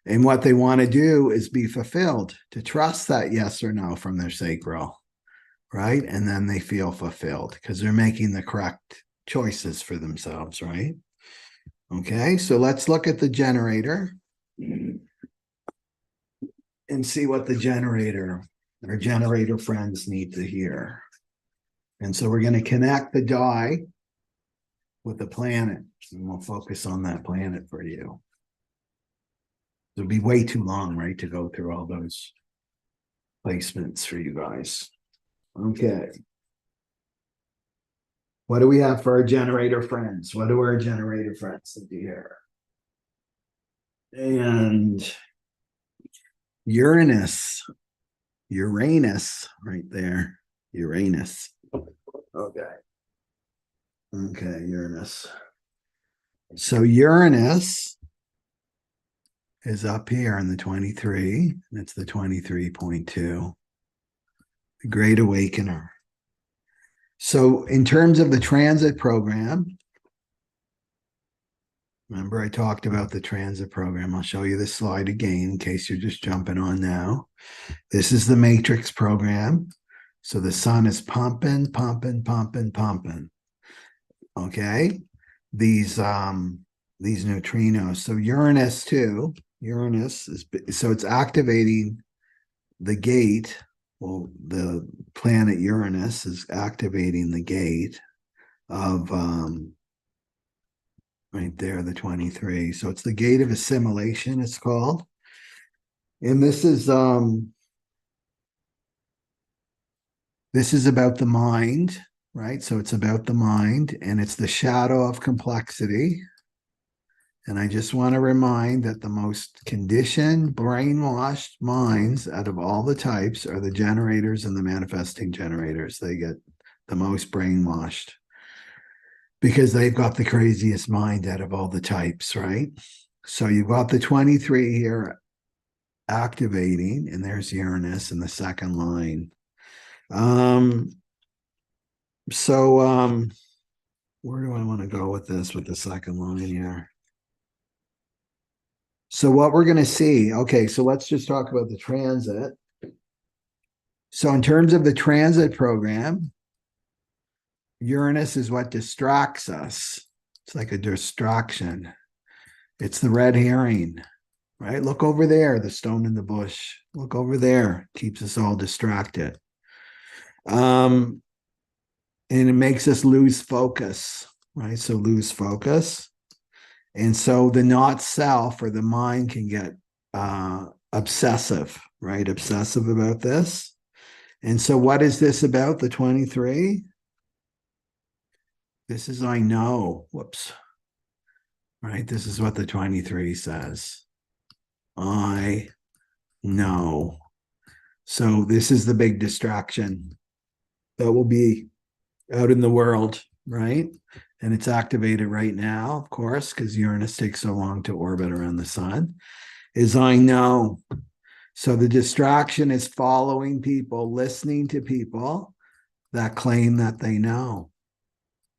And what they want to do is be fulfilled, to trust that yes or no from their sacral, right? And then they feel fulfilled because they're making the correct choices for themselves, right? Okay, so let's look at the generator and see what the generator, our generator friends, need to hear. And so we're going to connect the die with the planet, and we'll focus on that planet for you. It'll be way too long, right, to go through all those placements for you guys. Okay. What do we have for our generator friends? What do our generator friends need to hear? And Uranus, right there. Uranus. Okay. Okay, Uranus. So Uranus is up here in the 23. It's the 23.2. The Great Awakener. So in terms of the transit program, remember I talked about the transit program. I'll show you this slide again in case you're just jumping on now. This is the matrix program. So the sun is pumping. Okay. These neutrinos. So Uranus too. Uranus is, so it's activating the gate. Well, the planet Uranus is activating the gate of right there, the 23. So it's the gate of assimilation, it's called. And this is about the mind, right? So it's about the mind, and it's the shadow of complexity. And I just want to remind that the most conditioned, brainwashed minds out of all the types are the generators and the manifesting generators. They get the most brainwashed because they've got the craziest mind out of all the types, right? So you've got the 23 here activating, and there's Uranus in the second line. Where do I want to go with this, with the second line here? So what we're going to see, okay, so let's just talk about the transit. So in terms of the transit program, Uranus is what distracts us. It's like a distraction. It's the red herring, right? Look over there, the stone in the bush. Look over there, keeps us all distracted. And it makes us lose focus, right? So lose focus. And so the not self or the mind can get obsessive, right? Obsessive about this. And so what is this about, the 23? This is I know. Whoops. Right? This is what the 23 says. I know. So this is the big distraction that will be out in the world, right? And it's activated right now, of course, because Uranus takes so long to orbit around the sun, is I know. So the distraction is following people, listening to people that claim that they know.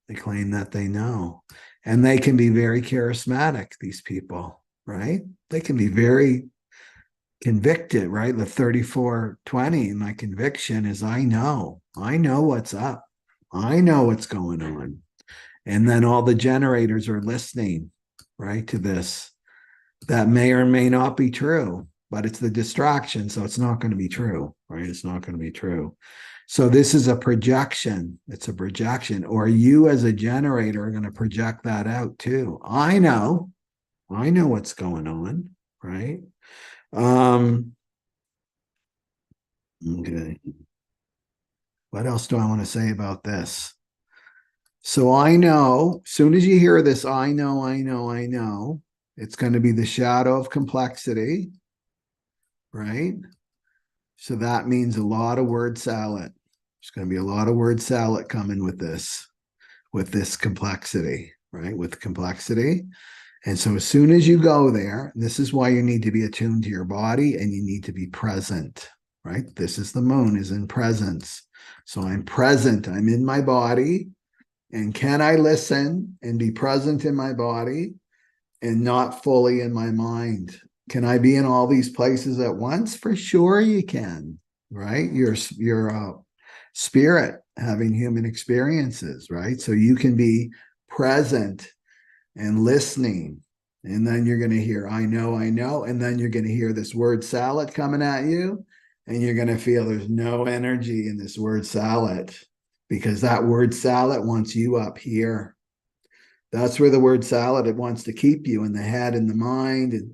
They claim that they know. And they can be very charismatic, these people, right? They can be very convicted, right? The 3420, my conviction is I know what's up. I know what's going on. And then all the generators are listening, right, to this. That may or may not be true, but it's the distraction. So it's not going to be true, right? It's not going to be true. So this is a projection. It's a projection. Or you as a generator are going to project that out too. I know what's going on, right? Okay. What else do I want to say about this? So I know, as soon as you hear this, I know, it's going to be the shadow of complexity, right? So that means a lot of word salad. There's going to be a lot of word salad coming with this complexity, right? With complexity. And so as soon as you go there, this is why you need to be attuned to your body and you need to be present, right? This is the moon is in presence. So I'm present, I'm in my body. And can I listen and be present in my body and not fully in my mind? Can I be in all these places at once? For sure you can, right? You're spirit having human experiences, right? So you can be present and listening. And then you're going to hear, I know. And then you're going to hear this word salad coming at you. And you're going to feel there's no energy in this word salad because that word salad wants you up here. That's where the word salad, it wants to keep you in the head and the mind and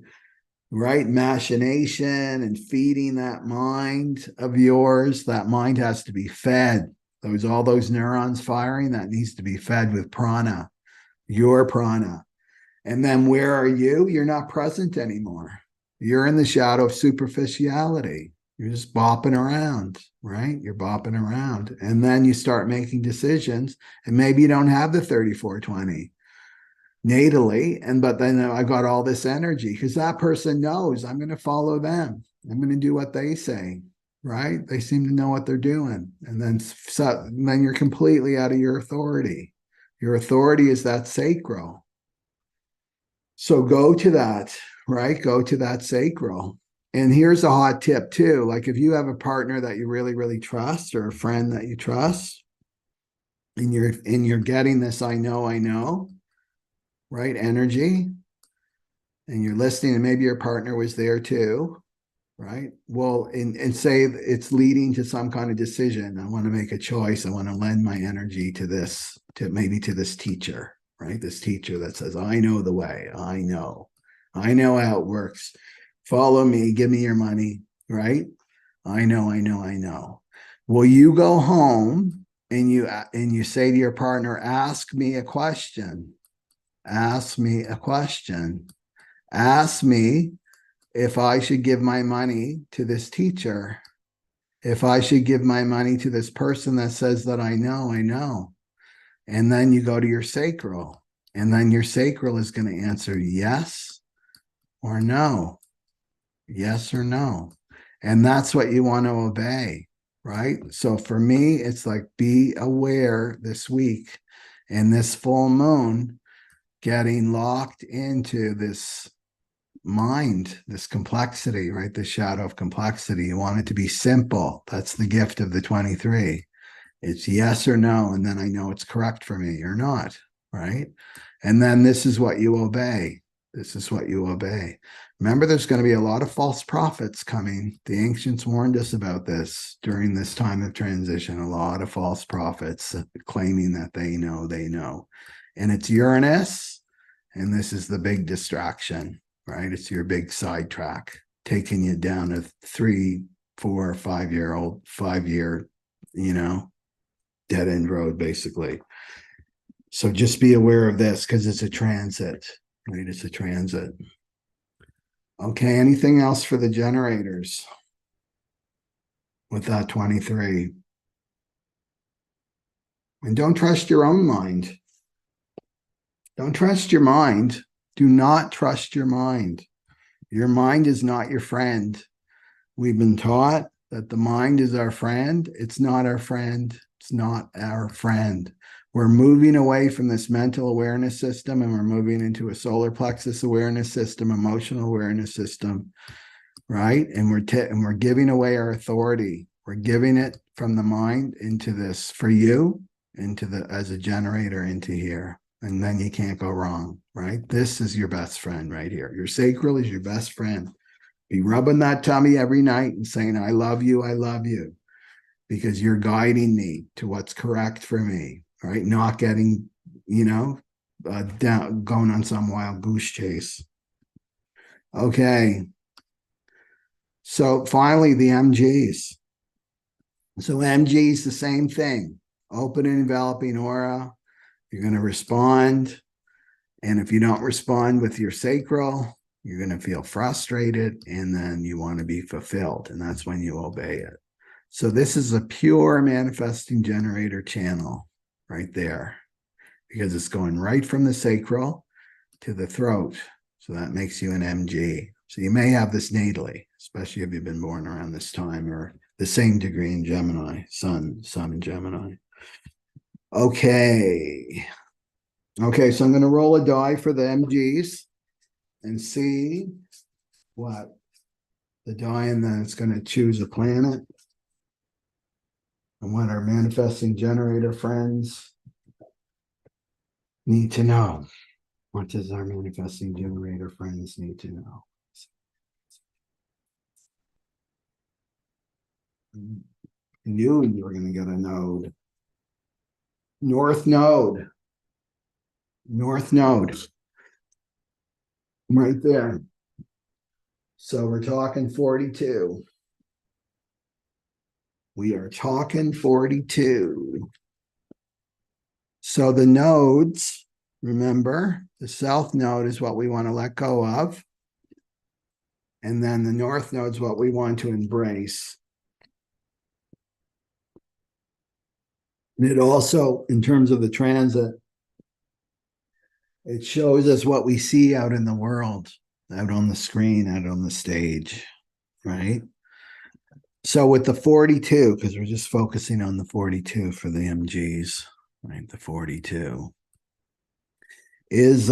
right machination and feeding that mind of yours. That mind has to be fed. All those neurons firing, that needs to be fed with prana, your prana. And then where are you? You're not present anymore. You're in the shadow of superficiality. You're just bopping around, right? You're bopping around. And then you start making decisions. And maybe you don't have the 3420 natally. But then I got all this energy because that person knows I'm going to follow them. I'm going to do what they say, right? They seem to know what they're doing. And then you're completely out of your authority. Your authority is that sacral. So go to that, right? Go to that sacral. And here's a hot tip too. Like if you have a partner that you really, really trust or a friend that you trust, and you're getting this, I know, right? Energy, and you're listening, and maybe your partner was there too, right? Well, and say it's leading to some kind of decision. I want to make a choice. I want to lend my energy to this, to this teacher, right? This teacher that says, I know the way. I know how it works. Follow me, give me your money, right? I know. Well, you go home and you say to your partner, ask me a question. Ask me a question. Ask me if I should give my money to this teacher, if I should give my money to this person that says that I know. And then you go to your sacral, and then your sacral is going to answer yes or no. Yes or no. And that's what you want to obey, right? So for me, it's like be aware this week in this full moon, getting locked into this mind, this complexity, right? The shadow of complexity. You want it to be simple. That's the gift of the 23. It's yes or no. And then I know it's correct for me or not, right? And then this is what you obey. This is what you obey. Remember, there's going to be a lot of false prophets coming. The ancients warned us about this during this time of transition. A lot of false prophets claiming that they know. And it's Uranus. And this is the big distraction, right? It's your big sidetrack, taking you down a 3, 4, 5 year, dead end road, basically. So just be aware of this because it's a transit, right? It's a transit. Okay, anything else for the generators with that 23? And don't trust your own mind. Don't trust your mind. Do not trust your mind. Your mind is not your friend. We've been taught that the mind is our friend. It's not our friend. It's not our friend. We're moving away from this mental awareness system and we're moving into a solar plexus awareness system, emotional awareness system, right? And we're giving away our authority. We're giving it from the mind into this for you, into the as a generator into here. And then you can't go wrong, right? This is your best friend right here. Your sacral is your best friend. Be rubbing that tummy every night and saying, I love you, because you're guiding me to what's correct for me, right? Not getting, down, going on some wild goose chase. Okay. So finally, the MGs. So MGs, the same thing. Open and enveloping aura. You're going to respond. And if you don't respond with your sacral, you're going to feel frustrated, and then you want to be fulfilled. And that's when you obey it. So this is a pure manifesting generator channel right there, because it's going right from the sacral to the throat. So that makes you an MG. So you may have this natally, especially if you've been born around this time or the same degree in Gemini, sun in Gemini. Okay. Okay, so I'm going to roll a die for the MGs and see what the die, and then it's going to choose a planet and what our manifesting generator friends need to know. What does our manifesting generator friends need to know? I knew you were going to get a node. North node. North node. Right there. So we're talking 42. We are talking 42. So the nodes, remember, the south node is what we want to let go of. And then the north node is what we want to embrace. And it also, in terms of the transit, it shows us what we see out in the world, out on the screen, out on the stage, right? So with the 42, because we're just focusing on the 42 for the MGs, right? The 42 is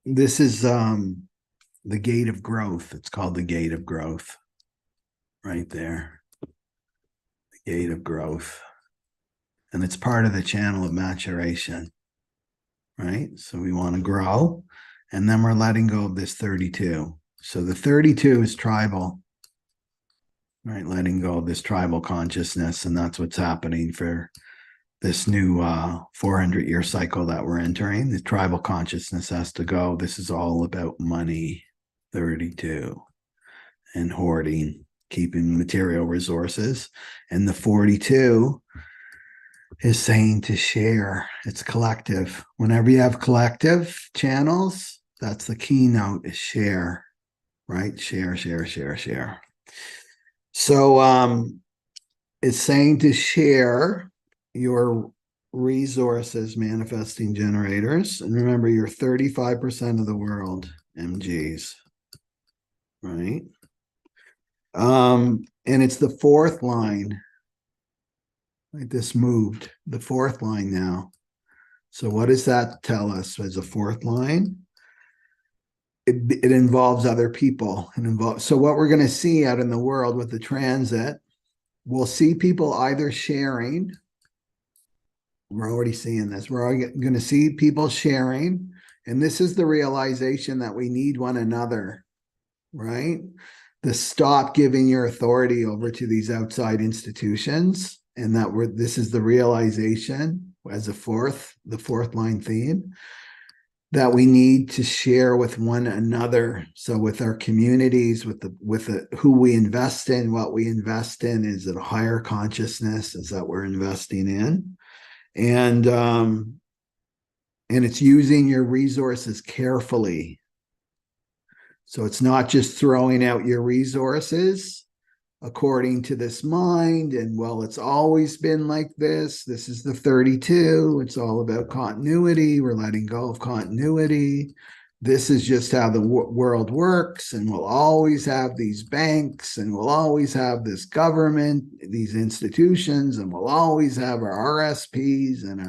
this is the gate of growth. It's called the gate of growth, right there. The gate of growth. And it's part of the channel of maturation, right? So we want to grow, and then we're letting go of this 32. So the 32 is tribal, right? Letting go of this tribal consciousness, and that's what's happening for this new 400-year cycle that we're entering. The tribal consciousness has to go. This is all about money, 32, and hoarding, keeping material resources. And the 42 is saying to share. It's collective. Whenever you have collective channels, that's the keynote, is share, right? Share. So it's saying to share your resources, manifesting generators. And remember, you're 35% of the world, MGs, right? And it's the fourth line. Like this moved, the fourth line now. So what does that tell us as a fourth line? It involves other people. So what we're going to see out in the world with the transit, we'll see people either sharing. We're already seeing this. We're going to see people sharing. And this is the realization that we need one another, right? To stop giving your authority over to these outside institutions. And that this is the realization as the fourth line theme, that we need to share with one another. So with our communities, with who we invest in, what we invest in, is it a higher consciousness? Is that we're investing in? And it's using your resources carefully. So it's not just throwing out your resources according to this mind, and well, it's always been like this. This is the 32. It's all about continuity. We're letting go of continuity. this is just how the world works, and we'll always have these banks, and we'll always have this government, these institutions, and we'll always have our RSPs and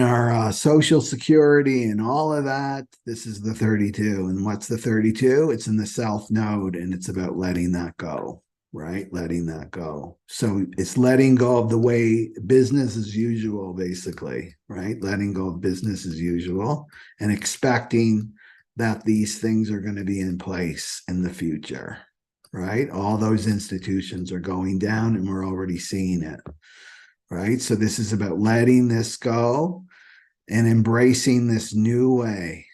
our social security and all of that. This is the 32. And what's the 32? It's in the self node, and it's about letting that go, right? Letting that go. So it's letting go of the way business as usual, basically, right? Letting go of business as usual and expecting that these things are going to be in place in the future, right? All those institutions are going down, and we're already seeing it, right? So this is about letting this go and embracing this new way,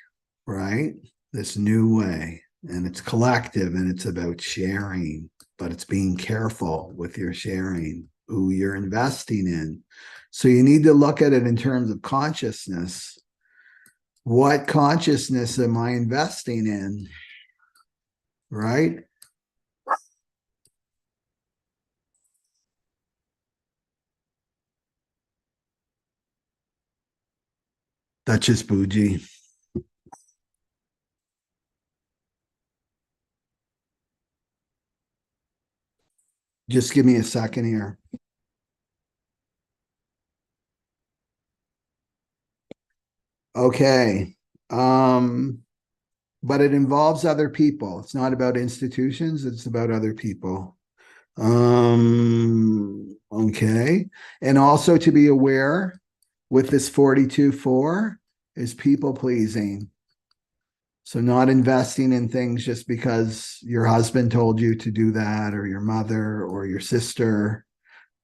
right? This new way. And it's collective, and it's about sharing, but it's being careful with your sharing, who you're investing in. So you need to look at it in terms of consciousness. What consciousness am I investing in, right? Duchess Bougie. Just give me a second here. Okay. But it involves other people. It's not about institutions, it's about other people. Okay. And also to be aware with this 42-4 is people pleasing. So not investing in things just because your husband told you to do that, or your mother or your sister,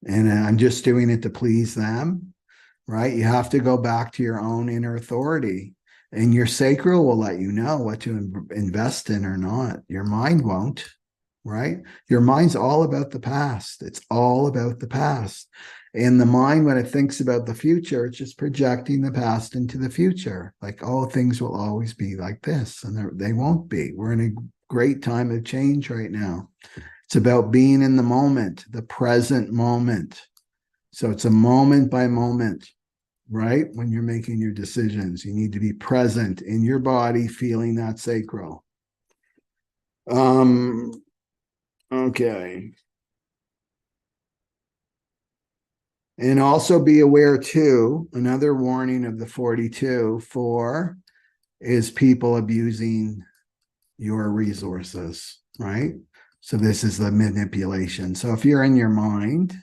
and I'm just doing it to please them, right? You have to go back to your own inner authority, and your sacral will let you know what to invest in or not. Your mind won't, right? Your mind's all about the past. It's all about the past. And the mind, when it thinks about the future, it's just projecting the past into the future. Like, oh, things will always be like this, and they won't be. We're in a great time of change right now. It's about being in the moment, the present moment. So it's a moment by moment, right? When you're making your decisions, you need to be present in your body, feeling that sacral. Okay. And also be aware too, another warning of the 42-4 is people abusing your resources, right? So this is the manipulation. So if you're in your mind,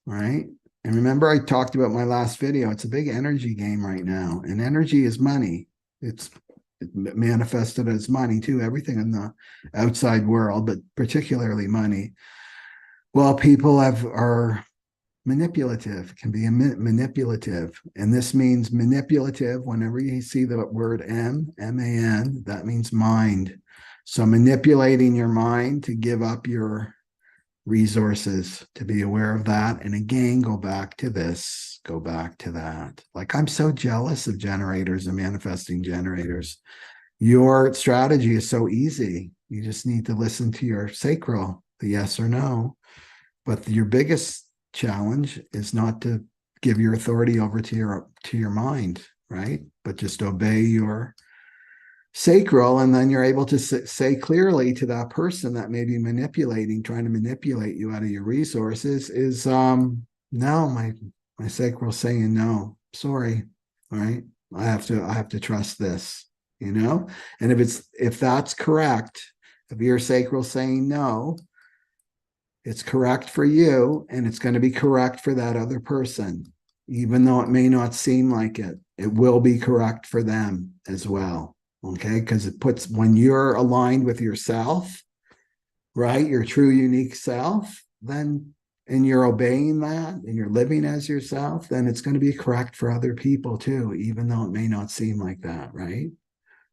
right? And remember, I talked about my last video, it's a big energy game right now. And energy is money. It's manifested as money too, everything in the outside world, but particularly money. Well, people are manipulative, can be manipulative. And this means manipulative. Whenever you see the word M-A-N, that means mind. So manipulating your mind to give up your resources, to be aware of that. And again, go back to this, go back to that. Like, I'm so jealous of generators and manifesting generators. Your strategy is so easy. You just need to listen to your sacral, the yes or no. But your biggest challenge is not to give your authority over to your mind, right? But just obey your sacral, and then you're able to say clearly to that person that may be trying to manipulate you out of your resources, is no, my sacral saying no, sorry, all right, I have to trust this, and if that's correct, if your sacral saying no, it's correct for you, and it's going to be correct for that other person. Even though it may not seem like it, it will be correct for them as well. Okay, because when you're aligned with yourself, right, your true unique self, then, and you're obeying that and you're living as yourself, then it's going to be correct for other people too, even though it may not seem like that, right?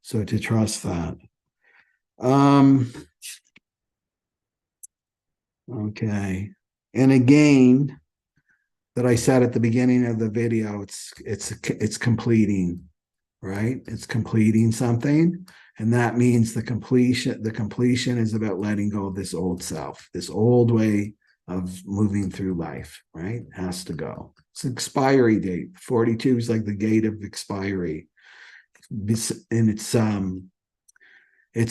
So to trust that. Okay. And again, that I said at the beginning of the video, it's completing, right? It's completing something. And that means the completion is about letting go of this old self, this old way of moving through life, right? Has to go. It's an expiry date. 42 is like the gate of expiry. it's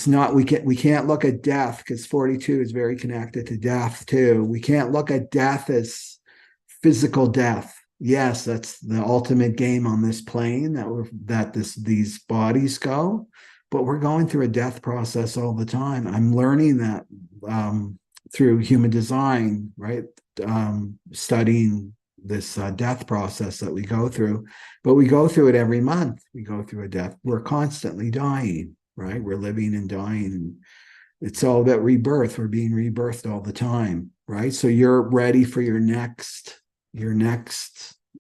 not, we can't look at death, because 42 is very connected to death too. We can't look at death as physical death. Yes, that's the ultimate game on this plane these bodies go, but we're going through a death process all the time. I'm learning that through human design, right? Studying this death process that we go through, but we go through it every month. We go through a death. We're constantly dying, right? We're living and dying. It's all about rebirth. We're being rebirthed all the time, right? So you're ready for your next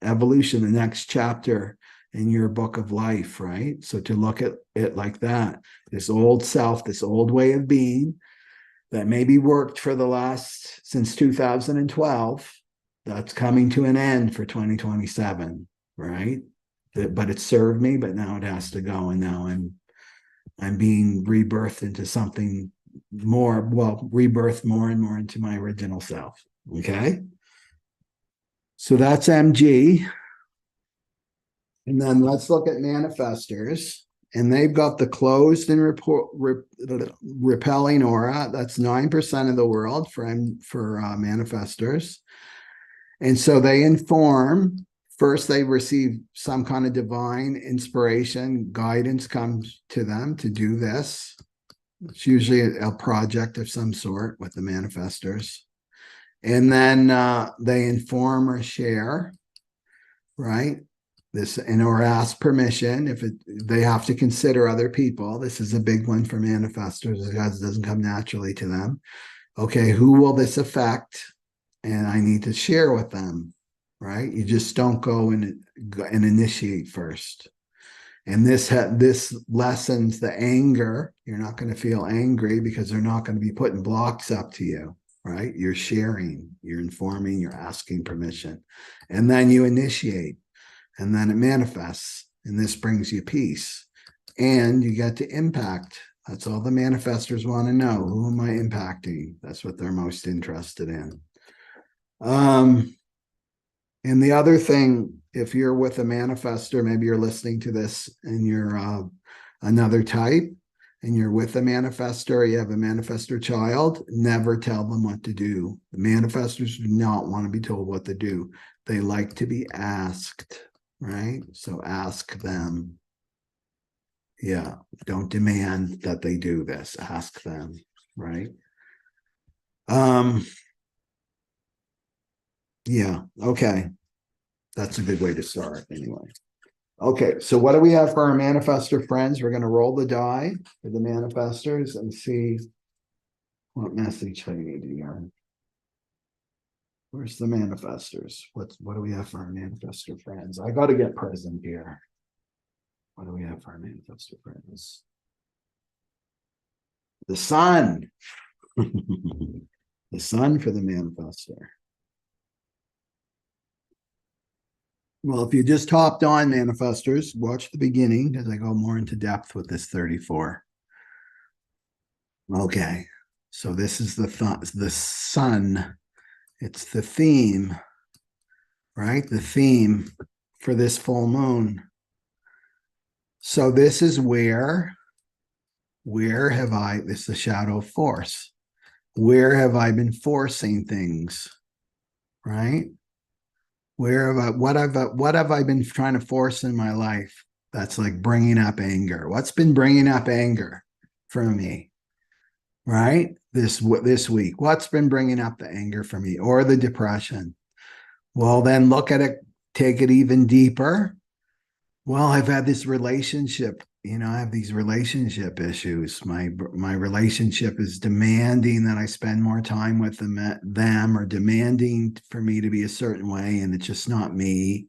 evolution, the next chapter in your book of life, right? So to look at it like that, this old self, this old way of being that maybe worked for since 2012, that's coming to an end for 2027, right? But it served me, but now it has to go. And now I'm being rebirthed into something more, rebirthed more and more into my original self. Okay. So that's MG. And then let's look at manifestors. And they've got the closed and repelling aura. That's 9% of the world for manifestors. And so they inform, first they receive some kind of divine inspiration, guidance comes to them to do this. It's usually a project of some sort with the manifestors. And then they inform or share, right? Or ask permission if they have to consider other people. This is a big one for manifestors because it doesn't come naturally to them. Okay, who will this affect? And I need to share with them, right? You just don't go and initiate first. And this lessens the anger. You're not going to feel angry because they're not going to be putting blocks up to you, right? You're sharing, you're informing, you're asking permission. And then you initiate. And then it manifests, and this brings you peace, and you get to impact. That's all the manifestors want to know. Who am I impacting? That's what they're most interested in. And the other thing, if you're with a manifestor, maybe you're listening to this and you're another type, and you're with a manifestor, you have a manifestor child, never tell them what to do. The manifestors do not want to be told what to do. They like to be asked. Right? So ask them. Yeah. Don't demand that they do this. Ask them. Right? Yeah. Okay. That's a good way to start anyway. Okay. So what do we have for our manifestor friends? We're going to roll the die for the manifestors and see what message they need here. Where's the manifestors? What do we have for our manifestor friends? I got to get present here. What do we have for our manifestor friends? The sun. The sun for the manifestor. Well, if you just hopped on manifestors, watch the beginning as I go more into depth with this 34. Okay. So this is the sun. It's the theme, right? The theme for this full moon. So this is where have I, this is the shadow of force. Where have I been forcing things, right? What have I been trying to force in my life? That's like bringing up anger. What's been bringing up anger for me, right? This week, what's been bringing up the anger for me or the depression? Well, then look at it, take it even deeper. Well, I've had this relationship, I have these relationship issues. My relationship is demanding that I spend more time with them or demanding for me to be a certain way, and it's just not me,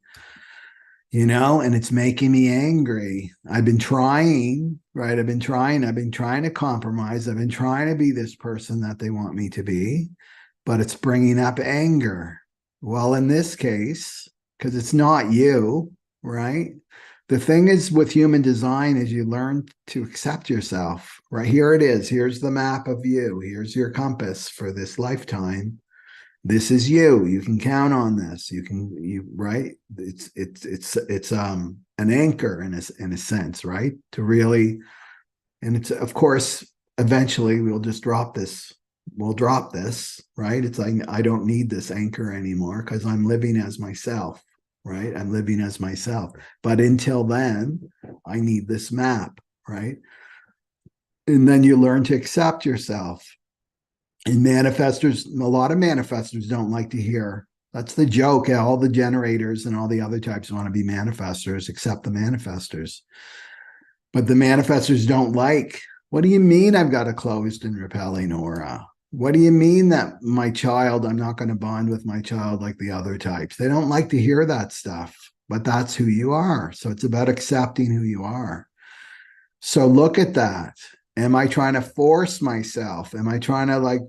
and it's making me angry. I've been trying, right? I've been trying to compromise. I've been trying to be this person that they want me to be, but it's bringing up anger. Well, in this case, because it's not you, right? The thing is with human design is you learn to accept yourself, right? Here it is. Here's the map of you. Here's your compass for this lifetime. This is you. You can count on this. Right? It's an anchor in a sense, right? To really, and it's, of course, eventually we'll just drop this. We'll drop this, right? It's like, I don't need this anchor anymore because I'm living as myself, right? I'm living as myself. But until then, I need this map, right? And then you learn to accept yourself. And manifestors, a lot of manifestors don't like to hear. That's the joke. All the generators and all the other types want to be manifestors, except the manifestors. But the manifestors don't like, what do you mean I've got a closed and repelling aura? What do you mean that my child, I'm not going to bond with my child like the other types? They don't like to hear that stuff, but that's who you are. So it's about accepting who you are. So look at that. Am I trying to force myself? Am I trying to like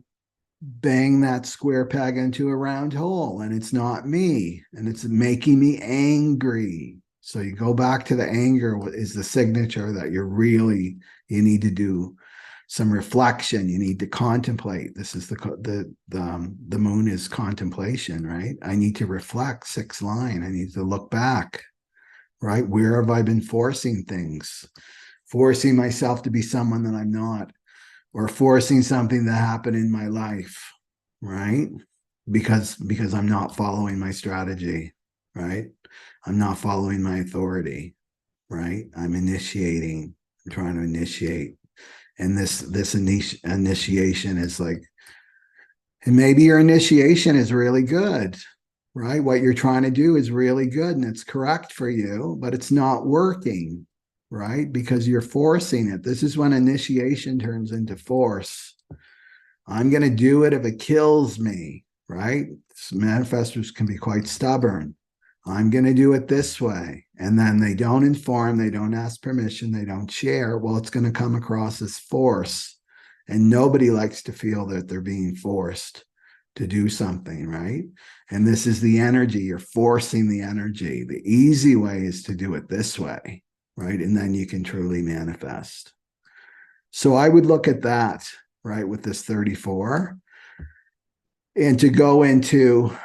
bang that square peg into a round hole? And it's not me. And it's making me angry. So you go back to the anger is the signature that you need to do some reflection. You need to contemplate. This is the moon is contemplation, right? I need to reflect, sixth line. I need to look back, right? Where have I been forcing things? Forcing myself to be someone that I'm not, or forcing something that happened in my life, right? Because I'm not following my strategy, right? I'm not following my authority, right? I'm initiating, I'm trying to initiate. And this initiation is like, and maybe your initiation is really good, right? What you're trying to do is really good and it's correct for you, but it's not working, right? Because you're forcing it. This is when initiation turns into force. I'm going to do it if it kills me, right? Manifestors can be quite stubborn. I'm going to do it this way. And then they don't inform, they don't ask permission, they don't share. Well, it's going to come across as force. And nobody likes to feel that they're being forced to do something, right? And this is the energy. You're forcing the energy. The easy way is to do it this way, right? And then you can truly manifest. So I would look at that, right, with this 34. And to go into,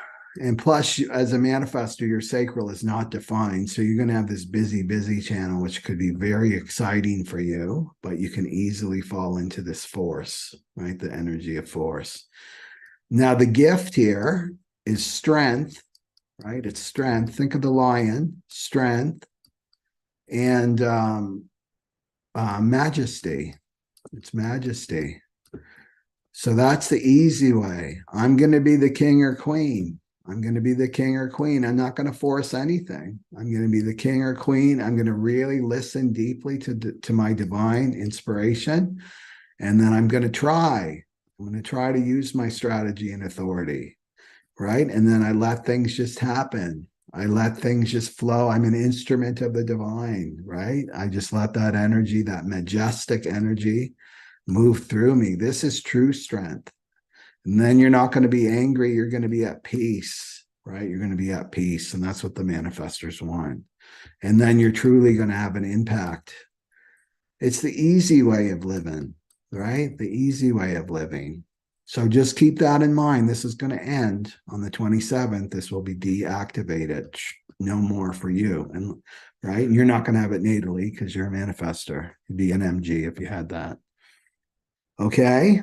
and plus, as a manifestor, your sacral is not defined. So you're going to have this busy channel, which could be very exciting for you, but you can easily fall into this force, right? The energy of force. Now, the gift here is strength, right? It's strength. Think of the lion, strength, and majesty. It's majesty. So that's the easy way. I'm going to be the king or queen. I'm going to be the king or queen. I'm not going to force anything. I'm going to be the king or queen. I'm going to really listen deeply to my divine inspiration. And then I'm going to try. I'm going to try to use my strategy and authority, right? And then I let things just happen. I let things just flow. I'm an instrument of the divine, right? I just let that energy, that majestic energy, move through me. This is true strength. And then you're not going to be angry. You're going to be at peace, right? You're going to be at peace. And that's what the manifestors want. And then you're truly going to have an impact. It's the easy way of living, right? The easy way of living. So just keep that in mind. This is going to end on the 27th. This will be deactivated. No more for you. And right. And you're not going to have it natally because you're a manifestor. You'd be an MG if you had that. Okay.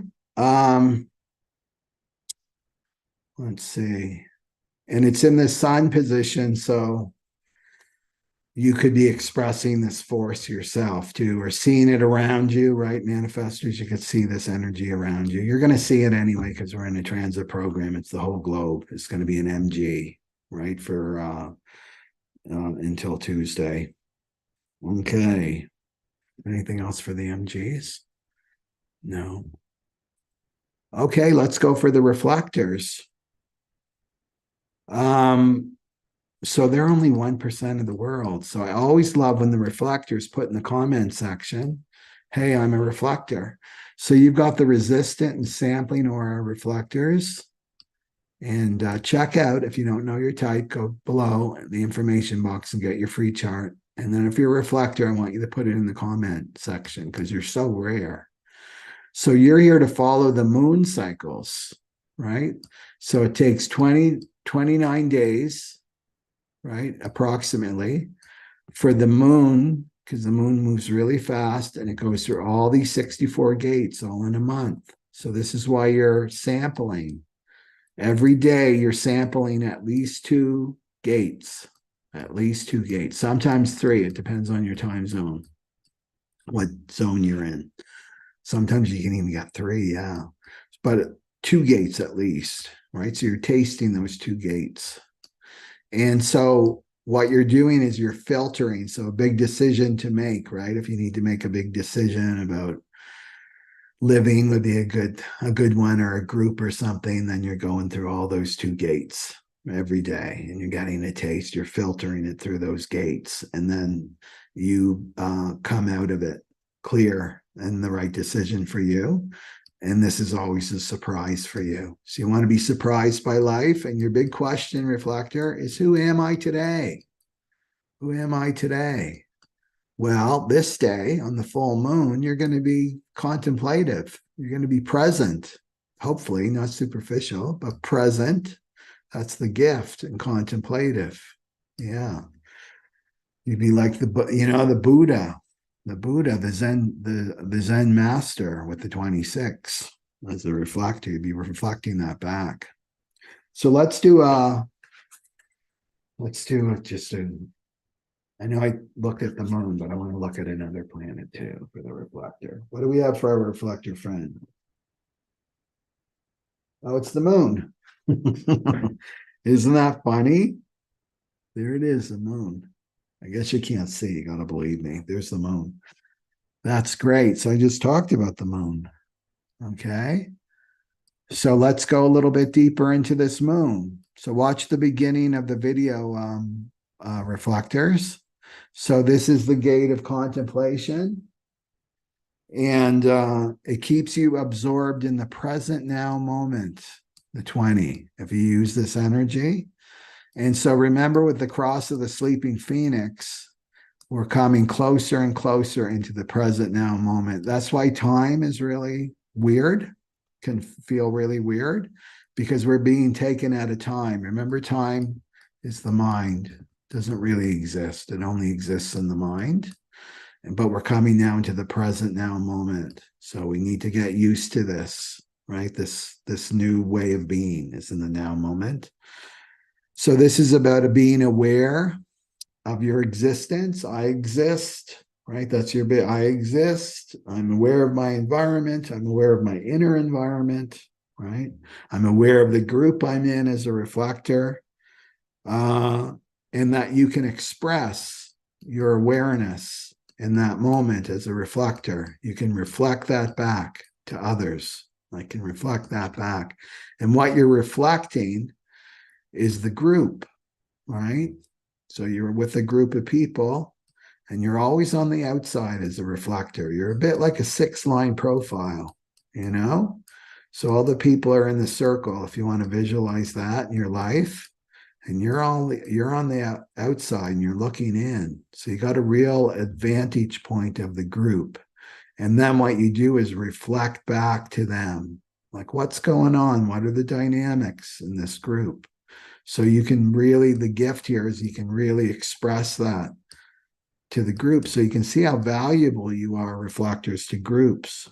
Let's see. And it's in the sun position. So you could be expressing this force yourself too, or seeing it around you, right? Manifestors, you could see this energy around you. You're going to see it anyway, because we're in a transit program. It's the whole globe. It's going to be an MG, right? For until Tuesday. Okay. Anything else for the MGs? No. Okay, let's go for the reflectors. So they're only 1% of the world. So I always love when the reflectors put in the comment section, hey, I'm a reflector. So you've got the resistant and sampling aura reflectors. And check out, if you don't know your type, go below the information box and get your free chart. And then if you're a reflector, I want you to put it in the comment section because you're so rare. So you're here to follow the moon cycles, right? So it takes 29 days, right? Approximately for the moon, because the moon moves really fast and it goes through all these 64 gates all in a month. So this is why you're sampling. Every day you're sampling at least 2 gates, sometimes 3. It depends on your time zone, what zone you're in. Sometimes you can even get 3, yeah. But 2 gates at least, right? So you're tasting those 2 gates. And so what you're doing is you're filtering. So a big decision to make, right? If you need to make a big decision about living would be a good one, or a group or something, then you're going through all those 2 gates every day and you're getting a taste. You're filtering it through those gates, and then you come out of it clear and the right decision for you. And this is always a surprise for you. So you want to be surprised by life. And your big question, reflector, is who am I today? Who am I today? Well, this day on the full moon, you're going to be contemplative. You're going to be present, hopefully not superficial, but present. That's the gift, and contemplative. Yeah. You'd be like the Buddha, the Zen master with the 26 as a reflector. You'd be reflecting that back. So let's do just a, I know I looked at the moon, but I want to look at another planet too for the reflector. What do we have for our reflector friend? Oh, it's the moon. Isn't that funny? There it is, the moon. I guess you can't see. You got to believe me. There's the moon. That's great. So I just talked about the moon. Okay. So let's go a little bit deeper into this moon. So watch the beginning of the video, reflectors. So this is the gate of contemplation. And it keeps you absorbed in the present now moment, the 20, if you use this energy. And so remember, with the cross of the sleeping phoenix, we're coming closer and closer into the present now moment. That's why time is really weird, can feel really weird, because we're being taken at a time. Remember, time is the mind. It doesn't really exist. It only exists in the mind. But we're coming now into the present now moment. So we need to get used to this, right? This new way of being is in the now moment. So this is about being aware of your existence. I exist, right? That's your bit. I exist. I'm aware of my environment. I'm aware of my inner environment, right? I'm aware of the group I'm in as a reflector, and that you can express your awareness in that moment as a reflector. You can reflect that back to others. I can reflect that back. And what you're reflecting is the group, right? So you're with a group of people and you're always on the outside as a reflector. You're a bit like a 6-line profile, you know? So all the people are in the circle, if you want to visualize that in your life, and you're on the outside and you're looking in. So you got a real advantage point of the group. And then what you do is reflect back to them. Like, what's going on? What are the dynamics in this group? So you can really, the gift here is you can really express that to the group. So you can see how valuable you are, reflectors, to groups.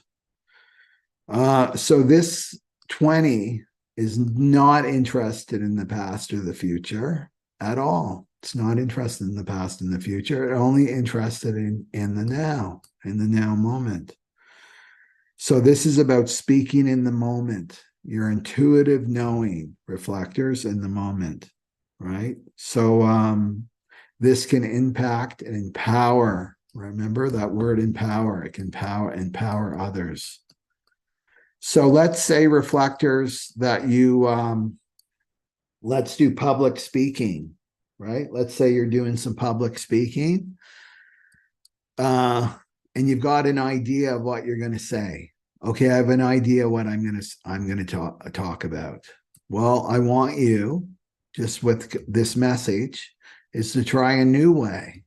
So this 20 is not interested in the past or the future at all. It's not interested in the past and the future. It's only interested in the now moment. So this is about speaking in the moment, your intuitive knowing, reflectors, in the moment, right? So this can impact and empower. Remember that word, empower. It can empower others. So let's say, reflectors, that you, let's do public speaking, right? Let's say you're doing some public speaking, and you've got an idea of what you're going to say. Okay, I have an idea what I'm going to talk about. Well, I want you, just with this message, is to try a new way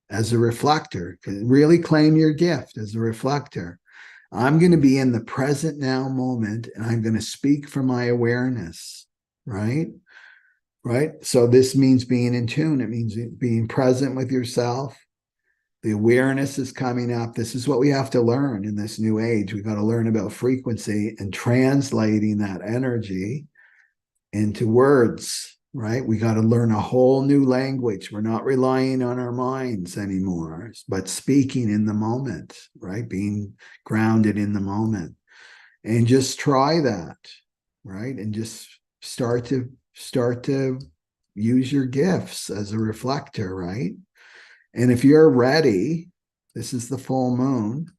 as a reflector. Really claim your gift as a reflector. I'm going to be in the present now moment, and I'm going to speak from my awareness, right? right? So this means being in tune. It means being present with yourself. The awareness is coming up. This is what we have to learn in this new age. We've got to learn about frequency and translating that energy into words, right? We got to learn a whole new language. We're not relying on our minds anymore, but speaking in the moment, right? Being grounded in the moment. And just try that, right? And just start to use your gifts as a reflector, right? And if you're ready, this is the full moon.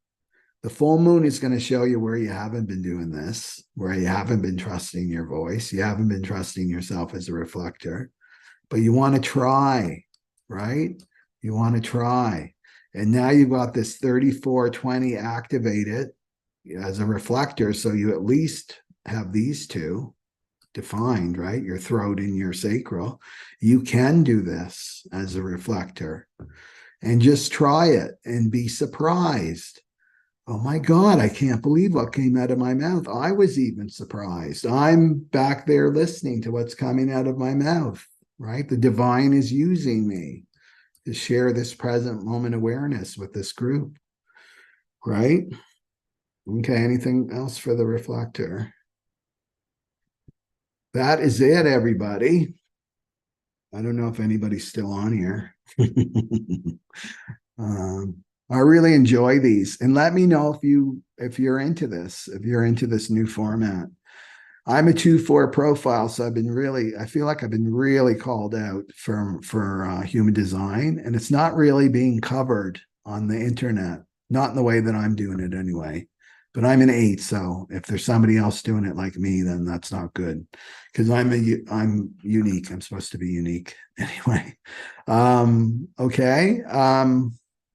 The full moon is going to show you where you haven't been doing this, where you haven't been trusting your voice. You haven't been trusting yourself as a reflector, but you want to try, right? You want to try. And now you've got this 3420 activated as a reflector. So you at least have these two defined, right? Your throat and your sacral. You can do this as a reflector and just try it and be surprised. Oh my God, I can't believe what came out of my mouth. I was even surprised. I'm back there listening to what's coming out of my mouth, right? The divine is using me to share this present moment awareness with this group, right? Okay, anything else for the reflector? That is it, everybody. I don't know if anybody's still on here. I really enjoy these, and let me know if you're into this, if you're into this new format. I'm a 2/4 profile, so I feel like I've been really called out for human design, and it's not really being covered on the internet, not in the way that I'm doing it anyway. But I'm an 8, so if there's somebody else doing it like me, then that's not good, because I'm unique. I'm supposed to be unique anyway. Okay.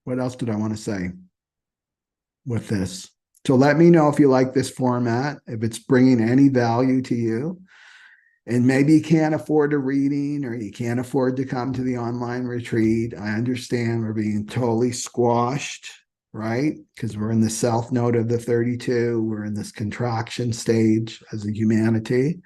What else did I want to say with this? So let me know if you like this format, if it's bringing any value to you. And maybe you can't afford a reading or you can't afford to come to the online retreat. I understand we're being totally squashed, right? Because we're in the south node of the 32. We're in this contraction stage as a humanity.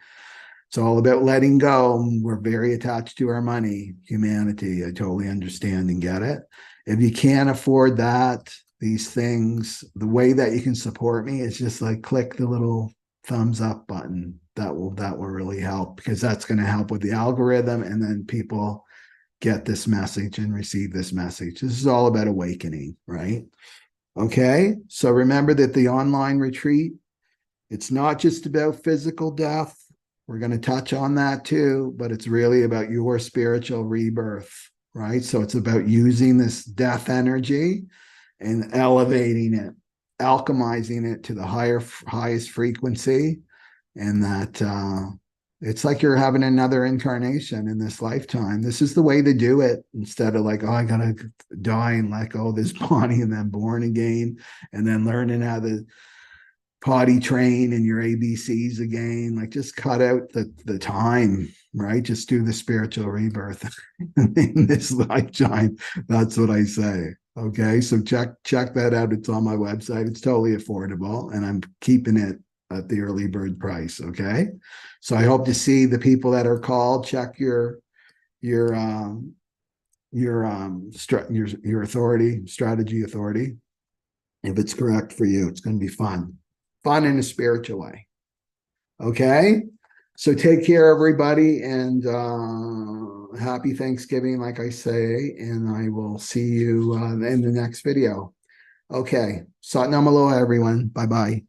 It's all about letting go. We're very attached to our money, humanity. I totally understand and get it. If you can't afford that, these things, the way that you can support me is just like click the little thumbs up button. That will really help, because that's going to help with the algorithm, and then people get this message and receive this message. This is all about awakening, right? Okay, so remember that the online retreat, it's not just about physical death. We're going to touch on that too, but it's really about your spiritual rebirth, right? So it's about using this death energy and elevating it, alchemizing it to the highest frequency, and that it's like you're having another incarnation in this lifetime. This is the way to do it, instead of like, oh, I gotta die and let go of this body and then born again, and then learning how to potty train and your ABCs again. Like, just cut out the time, right? Just do the spiritual rebirth in this lifetime. That's what I say. Okay, so check that out. It's on my website. It's totally affordable, and I'm keeping it at the early bird price. Okay, so I hope to see the people that are called. Check your authority, strategy authority, if it's correct for you. It's going to be fun in a spiritual way. Okay, so take care, everybody, and happy Thanksgiving, like I say, and I will see you in the next video. Okay, Sat Nam Aloha, everyone. Bye-bye.